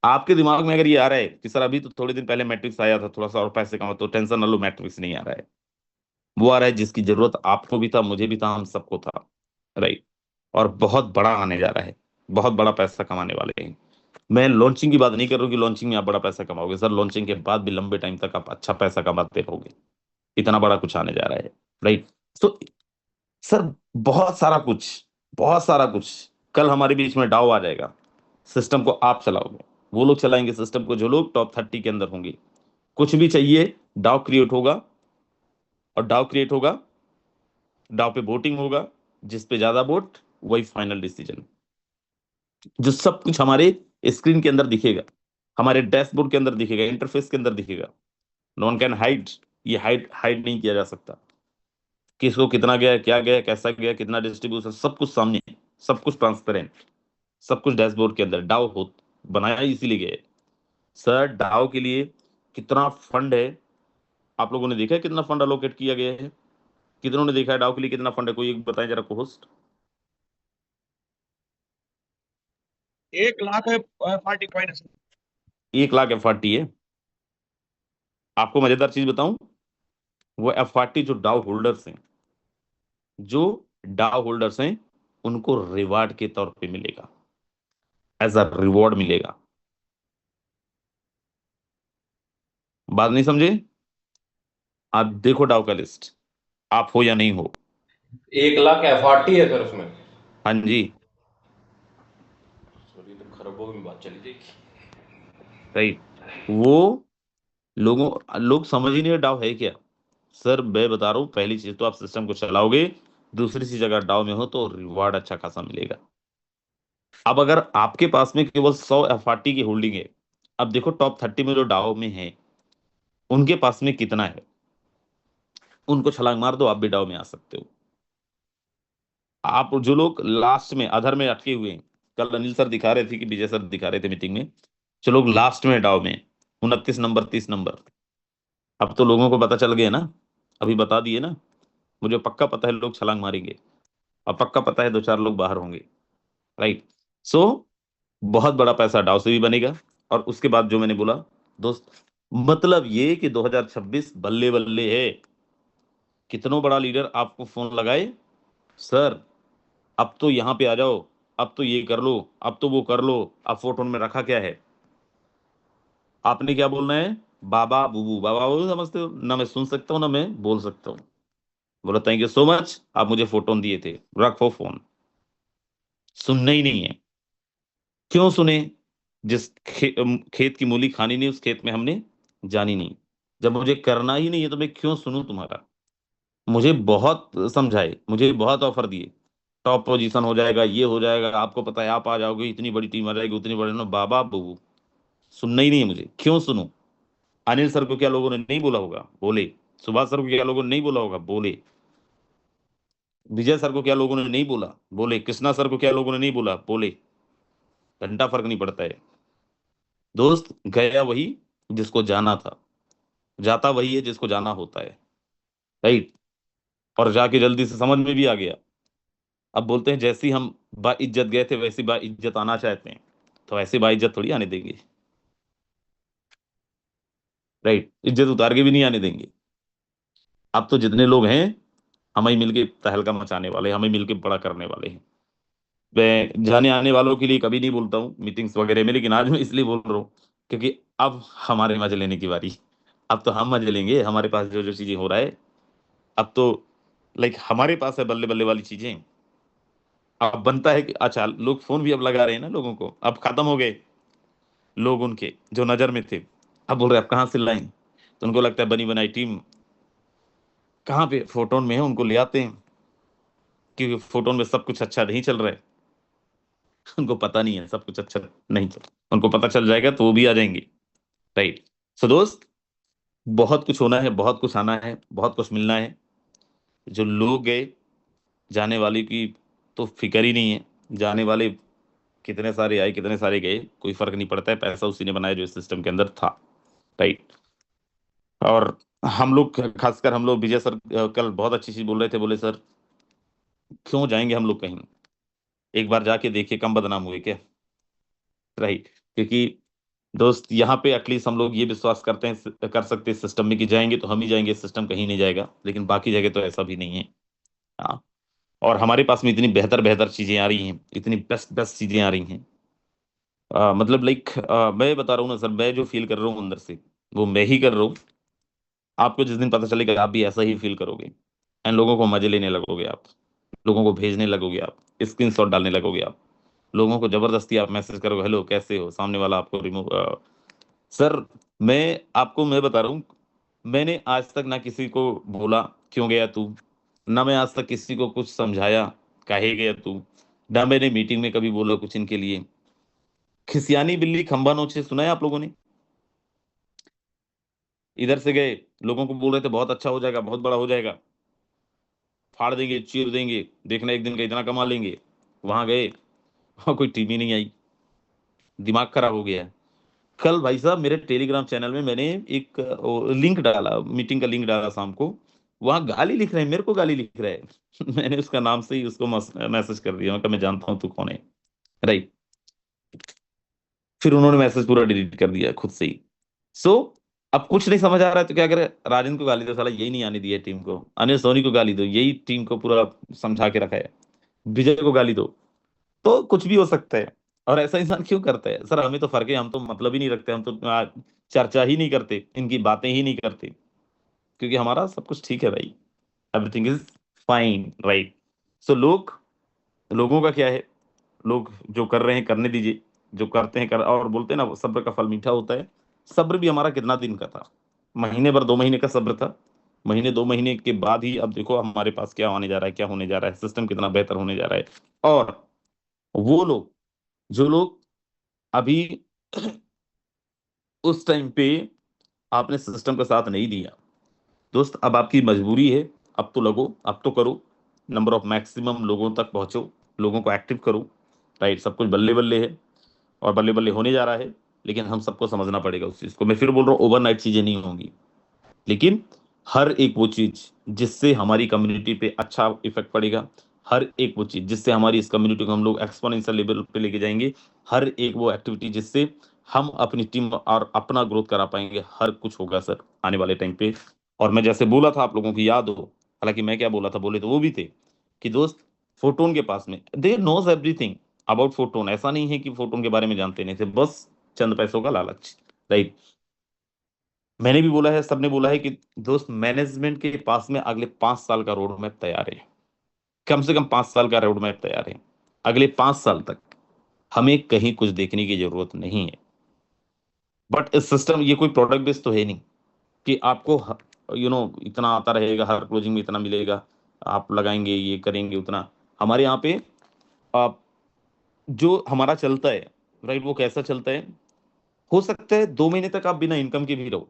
H: आपके दिमाग में अगर ये आ रहा है कि सर अभी तो थोड़े दिन पहले मैट्रिक्स आया था, थोड़ा सा और पैसे कमा, तो टेंशन ना लो, मैट्रिक्स नहीं आ रहा है। वो आ रहा है जिसकी जरूरत आपको भी था, मुझे भी था, हम सबको था, राइट। और बहुत बड़ा आने जा रहा है, बहुत बड़ा पैसा कमाने वाले हैं। मैं लॉन्चिंग की बात नहीं कर रहा हूँ कि लॉन्चिंग में आप बड़ा पैसा कमाओगे, सर लॉन्चिंग के बाद भी लंबे टाइम तक आप अच्छा पैसा कमाते रहोगे। इतना बड़ा कुछ आने जा रहा है, राइट। तो सर बहुत सारा कुछ, बहुत सारा कुछ। कल हमारे बीच में डाव आ जाएगा, सिस्टम को आप चलाओगे, वो लोग चलाएंगे सिस्टम को जो लोग टॉप 30 के अंदर होंगे। कुछ भी चाहिए, डाव क्रिएट होगा, और डाव क्रिएट होगा, डाव पे वोटिंग होगा, जिस पे ज्यादा वोट वही फाइनल डिसीजन, जो सब कुछ हमारे स्क्रीन के अंदर दिखेगा, हमारे डैशबोर्ड के अंदर दिखेगा, इंटरफेस के अंदर दिखेगा। नॉन कैन हाइड, ये हाइड हाइड नहीं किया जा सकता। किसको कितना गया, क्या गया, कैसा गया, कितना डिस्ट्रीब्यूशन, सब कुछ सामने, सब कुछ ट्रांसपेरेंट, सब कुछ डैशबोर्ड के अंदर। डाव हो बनाया इसीलिए गया है। सर डाव के लिए कितना फंड है, आप लोगों ने देखा है कितना फंड अलोकेट किया गया है? कितनों ने देखा है डाव के लिए कितना फंड है? कोई एक बताएं जरा को होस्ट।
A: 1 लाख 40 कॉइन।
H: 1,40,000 है। आपको मजेदार चीज बताऊं, वो F40 जो डाउ होल्डर्स हैं, जो डाउ होल्डर्स हैं, उनको रिवार्ड के तौर पे मिलेगा, एज अ रिवॉर्ड मिलेगा। बात नहीं समझे? आप देखो डाउ का लिस्ट, आप हो या नहीं हो।
I: 1 लाख F40 है सर उसमें।
H: हाँ जी,
I: सॉरी, तो खरबों में बात चली जाएगी।
H: राइट। वो लोग समझ ही नहीं रहे डाउ है क्या। सर मैं बता रहा हूँ, पहली चीज तो आप सिस्टम को चलाओगे, दूसरी चीज अगर डाउ में हो तो रिवार्ड अच्छा खासा मिलेगा। अब अगर आपके पास में केवल 100 F40 की होल्डिंग है, अब देखो टॉप 30 में जो डाउ में है उनके पास में कितना है, उनको छलांग मार दो, आप भी डाउ में आ सकते हो। आप जो लोग लास्ट में अधर में अटके हुए हैं, कल अनिल सर दिखा रहे थे कि विजय सर दिखा रहे थे मीटिंग में, जो लोग लास्ट में डाउ में 29 नंबर 30 नंबर, अब तो लोगों को पता चल गया ना, अभी बता दिए ना। मुझे पक्का पता है लोग छलांग मारेंगे, और पक्का पता है 2-4 लोग बाहर होंगे, राइट। सो बहुत बड़ा पैसा डाउ से भी बनेगा। और उसके बाद जो मैंने बोला दोस्त, मतलब ये कि 2026 बल्ले बल्ले है। कितनों बड़ा लीडर आपको फोन लगाए, सर अब तो यहाँ पे आ जाओ, अब तो ये कर लो, अब तो वो कर लो, अब फोटो में रखा क्या है, आपने क्या बोलना है, बाबा बुबू, बाबा बुबू समझते हो ना? मैं सुन सकता हूँ ना मैं बोल सकता हूँ। बोला थैंक यू सो मच, आप मुझे फोटो दिए थे, रखो फोन। सुनना ही नहीं है। क्यों सुने? जिस खेत की मूली खानी नहीं, उस खेत में हमने जानी नहीं। जब मुझे करना ही नहीं है तो मैं क्यों सुनूं तुम्हारा? मुझे बहुत समझाए, मुझे बहुत ऑफर दिए, टॉप पोजीशन हो जाएगा, ये हो जाएगा, आपको पता है आप आ जाओगे, इतनी बड़ी टीम आ जाएगी, उतनी बड़ी ना, बाबा बबू सुनना ही नहीं है मुझे, क्यों सुनूं? अनिल सर को क्या लोगों ने नहीं बोला होगा? बोले। सुभाष सर को क्या लोगों ने नहीं बोला होगा? बोले। विजय सर को क्या लोगों ने नहीं बोला? बोले। कृष्णा सर को क्या लोगों ने नहीं बोला? बोले। घंटा फर्क नहीं पड़ता है दोस्त। गया वही जिसको जाना था, जाता वही है जिसको जाना होता है, राइट। और जाके जल्दी से समझ में भी आ गया। अब बोलते हैं जैसी हम बाइज्जत गए थे वैसी बाइज्जत आना चाहते हैं, तो ऐसी बाइज्जत थोड़ी आने देंगे, राइट। इज्जत उतार के भी नहीं आने देंगे। अब तो जितने लोग हैं हम ही मिलके तहलका मचाने वाले हैं, हम ही मिलके बड़ा करने वाले हैं। मैं जाने आने वालों के लिए कभी नहीं बोलता हूँ मीटिंग्स वगैरह में, लेकिन आज मैं इसलिए बोल रहा हूँ क्योंकि अब हमारे मजे लेने की बारी। अब तो हम मजे लेंगे, हमारे पास जो जो चीजें हो रहा है, अब तो लाइक हमारे पास है बल्ले बल्ले वाली चीजें। अब बनता है कि अच्छा, लोग फोन भी अब लगा रहे हैं ना लोगों को, अब खत्म हो गए लोग उनके जो नजर में थे, अब बोल रहे अब कहाँ से लाएं। तो उनको लगता है बनी बनाई टीम कहाँ पे फोटोन में है, उनको ले आते हैं, क्योंकि फोटोन में सब कुछ अच्छा नहीं चल रहा है। उनको पता नहीं है सब कुछ अच्छा नहीं चल, उनको पता चल जाएगा तो वो भी आ जाएंगे, राइट। सो दोस्त, बहुत कुछ होना है, बहुत कुछ आना है, बहुत कुछ मिलना है। जो लोग गए जाने वाले की तो फिक्र ही नहीं है। जाने वाले कितने सारे आए कितने सारे गए कोई फर्क नहीं पड़ता है, पैसा उसी ने बनाया जो इस सिस्टम के अंदर था, राइट। और हम लोग, खासकर हम लोग, विजय सर कल बहुत अच्छी चीज बोल रहे थे, बोले सर क्यों जाएंगे हम लोग कहीं, एक बार जाके देखिए, कम बदनाम हुए क्या, राइट। क्योंकि दोस्त यहाँ पे एटलीस्ट हम लोग ये विश्वास करते हैं, कर सकते हैं सिस्टम में कि जाएंगे तो हम ही जाएंगे, सिस्टम कहीं नहीं जाएगा, लेकिन बाकी जगह तो ऐसा भी नहीं है। हाँ, और हमारे पास में इतनी बेहतर बेहतर चीजें आ रही हैं, इतनी बेस्ट बेस्ट चीजें आ रही हैं। मतलब लाइक मैं बता रहा हूँ ना सर, मैं जो फील कर रहा हूँ अंदर से वो मैं ही कर रहा हूँ। आपको जिस दिन पता चलेगा आप भी ऐसा ही फील करोगे, एंड लोगों को मजे लेने लगोगे आप, लोगों को भेजने लगोगे आप, स्क्रीन शॉट डालने लगोगे आप, लोगों को जबरदस्ती आप मैसेज करोगे, हेलो कैसे हो, सामने वाला आपको रिमूव। सर मैं बता रहा हूँ, मैंने आज तक ना किसी को बोला क्यों गया तू, ना मैं आज तक किसी को कुछ समझाया काहे गया तू, ना मैंने मीटिंग में कभी बोला कुछ इनके लिए। खिसियानी बिल्ली खंबा नोचे, सुना है आप लोगों ने? इधर से गए, लोगों को बोल रहे थे बहुत अच्छा हो जाएगा, बहुत बड़ा हो जाएगा, फाड़ देंगे चीर देंगे, देखना एक दिन का इतना कमा लेंगे। वहां गए और कोई टीम ही नहीं आई, दिमाग खराब हो गया है। कल भाई साहब मेरे टेलीग्राम चैनल में मैंने एक लिंक डाला, मीटिंग का लिंक डाला शाम को, वहां गाली लिख रहे हैं, मेरे को गाली लिख रहे हैं मैंने उसका नाम से ही उसको मैसेज कर दिया, मैं जानता हूं तू कौन है, राइट। फिर उन्होंने मैसेज पूरा डिलीट कर दिया खुद से ही। सो अब कुछ नहीं समझ आ रहा है तो क्या करे, राजेंद्र को गाली दो, साला यही नहीं आने दिया टीम को, अनिल सोनी को गाली दो, यही टीम को पूरा समझा के रखा है, विजय को गाली दो, तो कुछ भी हो सकता है। और ऐसा इंसान क्यों करता है सर, हमें तो फर्क है, हम तो मतलब ही नहीं रखते, हम तो चर्चा ही नहीं करते, इनकी बातें ही नहीं करते, क्योंकि हमारा सब कुछ ठीक है भाई, एवरीथिंग इज फाइन, राइट। सो लोगों का क्या है, लोग जो कर रहे हैं करने दीजिए, जो करते हैं कर, और बोलते हैं ना सब्र का फल मीठा होता है। सब्र भी हमारा कितना दिन का था, महीने भर 2 महीने का सब्र था, महीने 2 महीने के बाद ही अब देखो हमारे पास क्या आने जा रहा है, क्या होने जा रहा है, सिस्टम कितना बेहतर होने जा रहा है। और वो लोग, जो लोग अभी उस टाइम पे आपने सिस्टम का साथ नहीं दिया, दोस्त अब आपकी मजबूरी है, अब तो लगो, अब तो करो, नंबर ऑफ मैक्सिमम लोगों तक पहुंचो, लोगों को एक्टिव करो, राइट। सब कुछ बल्ले बल्ले है और बल्ले बल्ले होने जा रहा है, लेकिन हम सबको समझना पड़ेगा उस चीज को। मैं फिर बोल रहा हूँ, ओवरनाइट चीजें नहीं होंगी, लेकिन हर एक वो चीज जिससे हमारी कम्युनिटी पे अच्छा इफेक्ट पड़ेगा, हर एक वो चीज जिससे हमारी इस कम्युनिटी को हम लोग एक्सपोनेंशियल लेवल पे लेके जाएंगे, हर एक वो एक्टिविटी जिससे हम अपनी टीम और अपना ग्रोथ करा पाएंगे, हर कुछ होगा सर आने वाले टाइम पे। और मैं जैसे बोला था, आप लोगों को याद हो, हालांकि मैं क्या बोला था, बोले तो वो भी थे कि दोस्त फोटोन के पास में they knows everything about photon, ऐसा नहीं है कि फोटोन के बारे में जानते नहीं थे, बस चंद पैसों का लालच, राइट। मैंने भी बोला है, सबने बोला है कि दोस्त मैनेजमेंट के पास में अगले 5 साल का रोड मैप तैयार है, कम से कम 5 साल का रोड मैप तैयार है, अगले 5 साल तक हमें कहीं कुछ देखने की जरूरत नहीं है। बट इस सिस्टम, ये कोई प्रोडक्ट बेस्ड तो है नहीं कि आपको इतना आता रहेगा, हर क्लोजिंग में इतना मिलेगा, आप लगाएंगे ये करेंगे उतना। हमारे यहाँ पे आप जो हमारा चलता है, राइट, वो कैसा चलता है, हो सकता है 2 महीने तक आप बिना इनकम के भी रहो।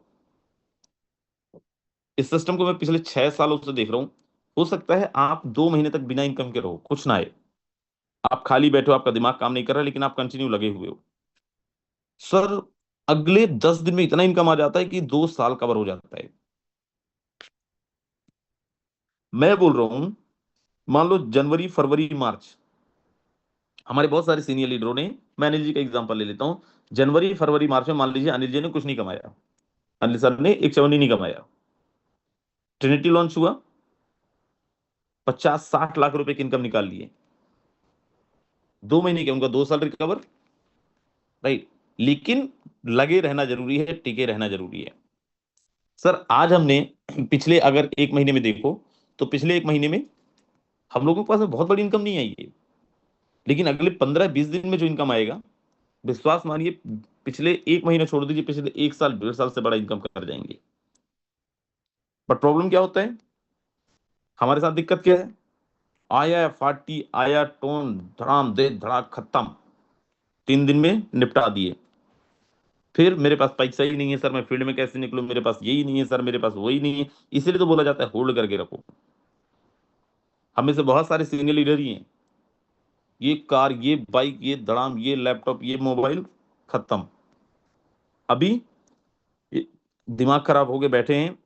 H: इस सिस्टम को मैं पिछले 6 सालों से देख रहा हूं, हो सकता है आप 2 महीने तक बिना इनकम के रहो, कुछ ना आए, आप खाली बैठो, आपका दिमाग काम नहीं कर रहा है, लेकिन आप कंटिन्यू लगे हुए हो। सर अगले 10 दिन में इतना इनकम आ जाता है कि 2 साल कवर हो जाता है। मैं बोल रहा हूं, मान लो जनवरी फरवरी मार्च, हमारे बहुत सारे सीनियर लीडरों ने, मैं अनिल जी का एग्जांपल ले लेता हूं, जनवरी फरवरी मार्च में मान लीजिए अनिल जी ने कुछ नहीं कमाया, अनिल सर ने एक चवन्नी नहीं कमाया, ट्रिनिटी लॉन्च हुआ, 50-60 लाख रुपए की इनकम निकाल लिए, 2 महीने के, उनका 2 साल रिकवर, राइट। लेकिन लगे रहना जरूरी है, टिके रहना जरूरी है। सर आज हमने पिछले, अगर 1 महीने में देखो, तो पिछले 1 महीने में हम लोगों के पास में बहुत बड़ी इनकम नहीं आई है, लेकिन अगले 15-20 दिन में जो इनकम आएगा, विश्वास मानिए, पिछले 1 महीना छोड़ दीजिए, पिछले 1 साल 1.5 साल से बड़ा इनकम कर जाएंगे। बट प्रॉब्लम क्या होता है, हमारे साथ दिक्कत क्या है, आया फाटी, आया टोन, धड़ाम दे धड़ाक खत्म, 3 दिन में निपटा दिए। फिर मेरे पास पैसा ही नहीं है सर, मैं फील्ड में कैसे निकलूं, मेरे पास यही नहीं है सर, मेरे पास वही नहीं है, इसीलिए तो बोला जाता है होल्ड करके रखो। हम में से बहुत सारे सीनियर लीडर ही हैं, ये कार, ये बाइक, ये धड़ाम, ये लैपटॉप, ये मोबाइल, खत्म। अभी दिमाग खराब होके बैठे हैं,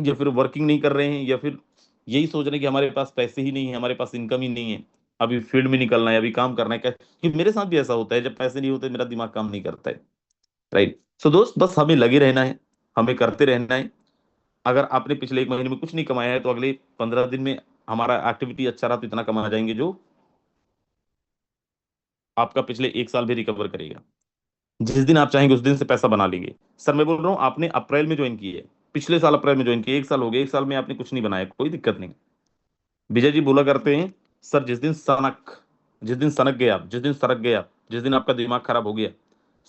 H: या फिर वर्किंग नहीं कर रहे हैं, या फिर यही सोच रहे हैं कि हमारे पास पैसे ही नहीं है, हमारे पास इनकम ही नहीं है, अभी फील्ड में निकलना है, अभी काम करना है। कि मेरे साथ भी ऐसा होता है, जब पैसे नहीं होते मेरा दिमाग काम नहीं करता है। राइट। सो दोस्त, बस हमें लगे रहना है, हमें करते रहना है। अगर आपने पिछले 1 महीने में कुछ नहीं कमाया है, तो अगले 15 दिन में हमारा एक्टिविटी अच्छा रहा तो इतना कमा जाएंगे जो आपका पिछले 1 साल भी रिकवर करेगा। जिस दिन आप चाहेंगे उस दिन से पैसा बना लेंगे। सर मैं बोल रहा हूँ, आपने अप्रैल में ज्वाइन की है, पिछले साल अप्रैल में ज्वाइन किया, 1 साल हो गया, 1 साल में आपने कुछ नहीं बनाया, कोई दिक्कत नहीं। विजय जी बोला करते हैं, सर जिस दिन सनक गए आप, जिस दिन सरक गए आप, जिस दिन आपका दिमाग खराब हो गया,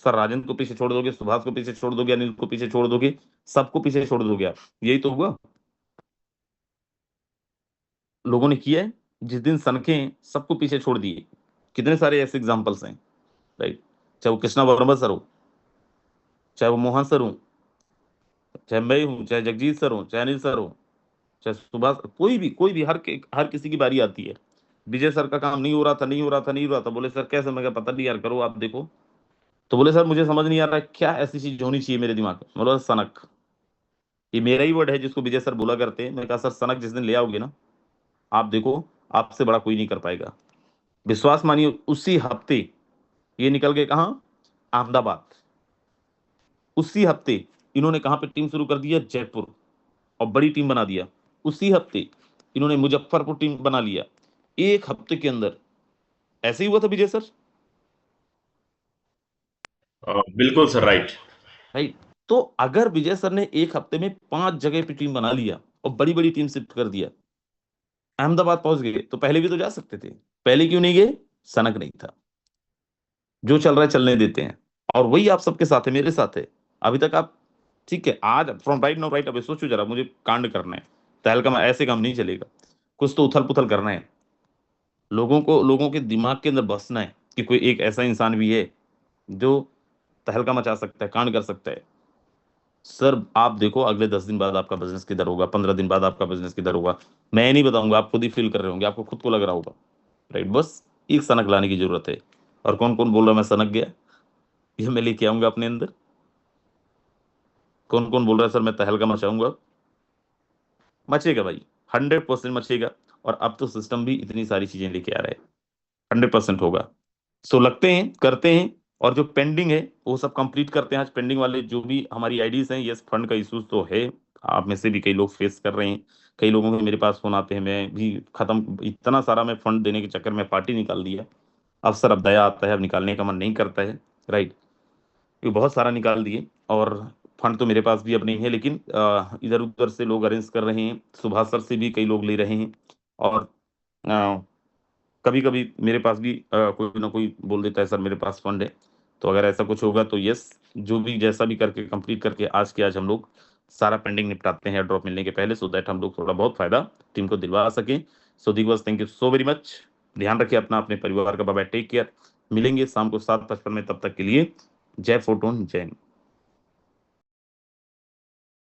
H: सर राजेंद्र को पीछे छोड़ दोगे, सुभाष को पीछे छोड़ दोगे, अनिल को पीछे छोड़ दोगे, सबको पीछे छोड़ दोगे आप। यही तो हुआ, लोगों ने किया है। जिस दिन सनके सबको पीछे छोड़ दिए। कितने सारे ऐसे एग्जाम्पल्स हैं। राइट। चाहे वो कृष्णा वर्मा सर हो, चाहे वो मोहन सर हो, चाहे मैं हूं, चाहे जगजीत सर हो, चाहे अनिल सर हो, चाहे सुभाष, कोई भी हर किसी की बारी आती है। विजय सर का काम नहीं हो रहा था, बोले सर कैसे? मैं पता नहीं यार, करो आप देखो। तो बोले सर मुझे समझ नहीं आ रहा है, क्या ऐसी चीज होनी चाहिए मेरे दिमाग में? बोला सनक, ये मेरा ही वर्ड है जिसको विजय सर बोला करते हैं। मैंने कहा सर सनक जिस दिन ले आओगे ना, आप देखो आपसे बड़ा कोई नहीं कर पाएगा। विश्वास मानिए, उसी हफ्ते ये निकल गए कहाँ? अहमदाबाद। उसी हफ्ते इन्होंने कहाँ पे टीम शुरू कर दिया? जयपुर, और बड़ी टीम बना दिया। उसी हफ्ते इन्होंने मुजफ्फरपुर टीम बना लिया। 1 हफ्ते के अंदर। ऐसे ही हुआ था विजय सर।
I: बिल्कुल सर, राइट।
H: राइट। तो अगर विजय सर ने 1 हफ्ते में 5 जगह पे टीम बना लिया और बड़ी बड़ी टीम शिफ्ट कर दिया, अहमदाबाद पहुंच गए, तो पहले भी तो जा सकते थे। पहले क्यों नहीं गए? सनक नहीं था। जो चल रहा है चलने देते हैं। और वही आप सबके साथ है, मेरे साथ है। अभी तक आप ठीक है, आज फ्रॉम राइट नाउ राइट, अब सोचो जरा, मुझे कांड करना है, तहलका ऐसे काम नहीं चलेगा। कुछ तो उथल पुथल करना है, लोगों के दिमाग के अंदर बसना है कि कोई एक ऐसा इंसान भी है जो तहलका मचा सकता है, कांड कर सकता है। सर आप देखो, अगले 10 दिन बाद आपका बिजनेस किधर होगा, 15 दिन बाद आपका बिजनेस किधर होगा, मैं नहीं बताऊंगा, आप खुद ही फील कर रहे होंगे, आपको खुद को लग रहा होगा। राइट। बस एक सनक लाने की जरूरत है। और कौन कौन बोल रहा है मैं सनक गया? ये मैं लेके आऊंगा अपने अंदर। कौन कौन बोल रहा है सर मैं तहलका मचाऊंगा? मचेगा भाई, 100% मचेगा। और अब तो सिस्टम भी इतनी सारी चीजें लेके आ रहा है, 100% होगा। सो लगते हैं, करते हैं, और जो पेंडिंग है वो सब कंप्लीट करते हैं। आज पेंडिंग वाले जो भी हमारी आईडीज हैं, यस फंड का इशूज तो है, आप में से भी कई लोग फेस कर रहे हैं। कई लोगों के मेरे पास फोन आते हैं, मैं भी खत्म, इतना सारा मैं फंड देने के चक्कर में पार्टी निकाल दिया। अब सर अब दया आता है, अब निकालने का मन नहीं करता है। राइट। ये बहुत सारा निकाल दिए, और फंड तो मेरे पास भी अब नहीं है, लेकिन इधर उधर से लोग अरेंज कर रहे हैं, सुभाष सर से भी कई लोग ले रहे हैं। और कभी कभी मेरे पास भी कोई ना कोई बोल देता है सर मेरे पास फंड है। तो अगर ऐसा कुछ होगा तो यस, जो भी जैसा भी करके कंप्लीट करके आज के आज हम लोग सारा पेंडिंग निपटाते हैं ड्रॉप मिलने के पहले, सो दैट हम लोग थोड़ा बहुत फायदा टीम को दिलवा सकें। So Digvas, thank you so very much. ध्यान रखिए अपना, अपने परिवार का। Bye bye, take care. मिलेंगे शाम को 7:55 में, तब तक के लिए जय फोटोन, जय हिंद।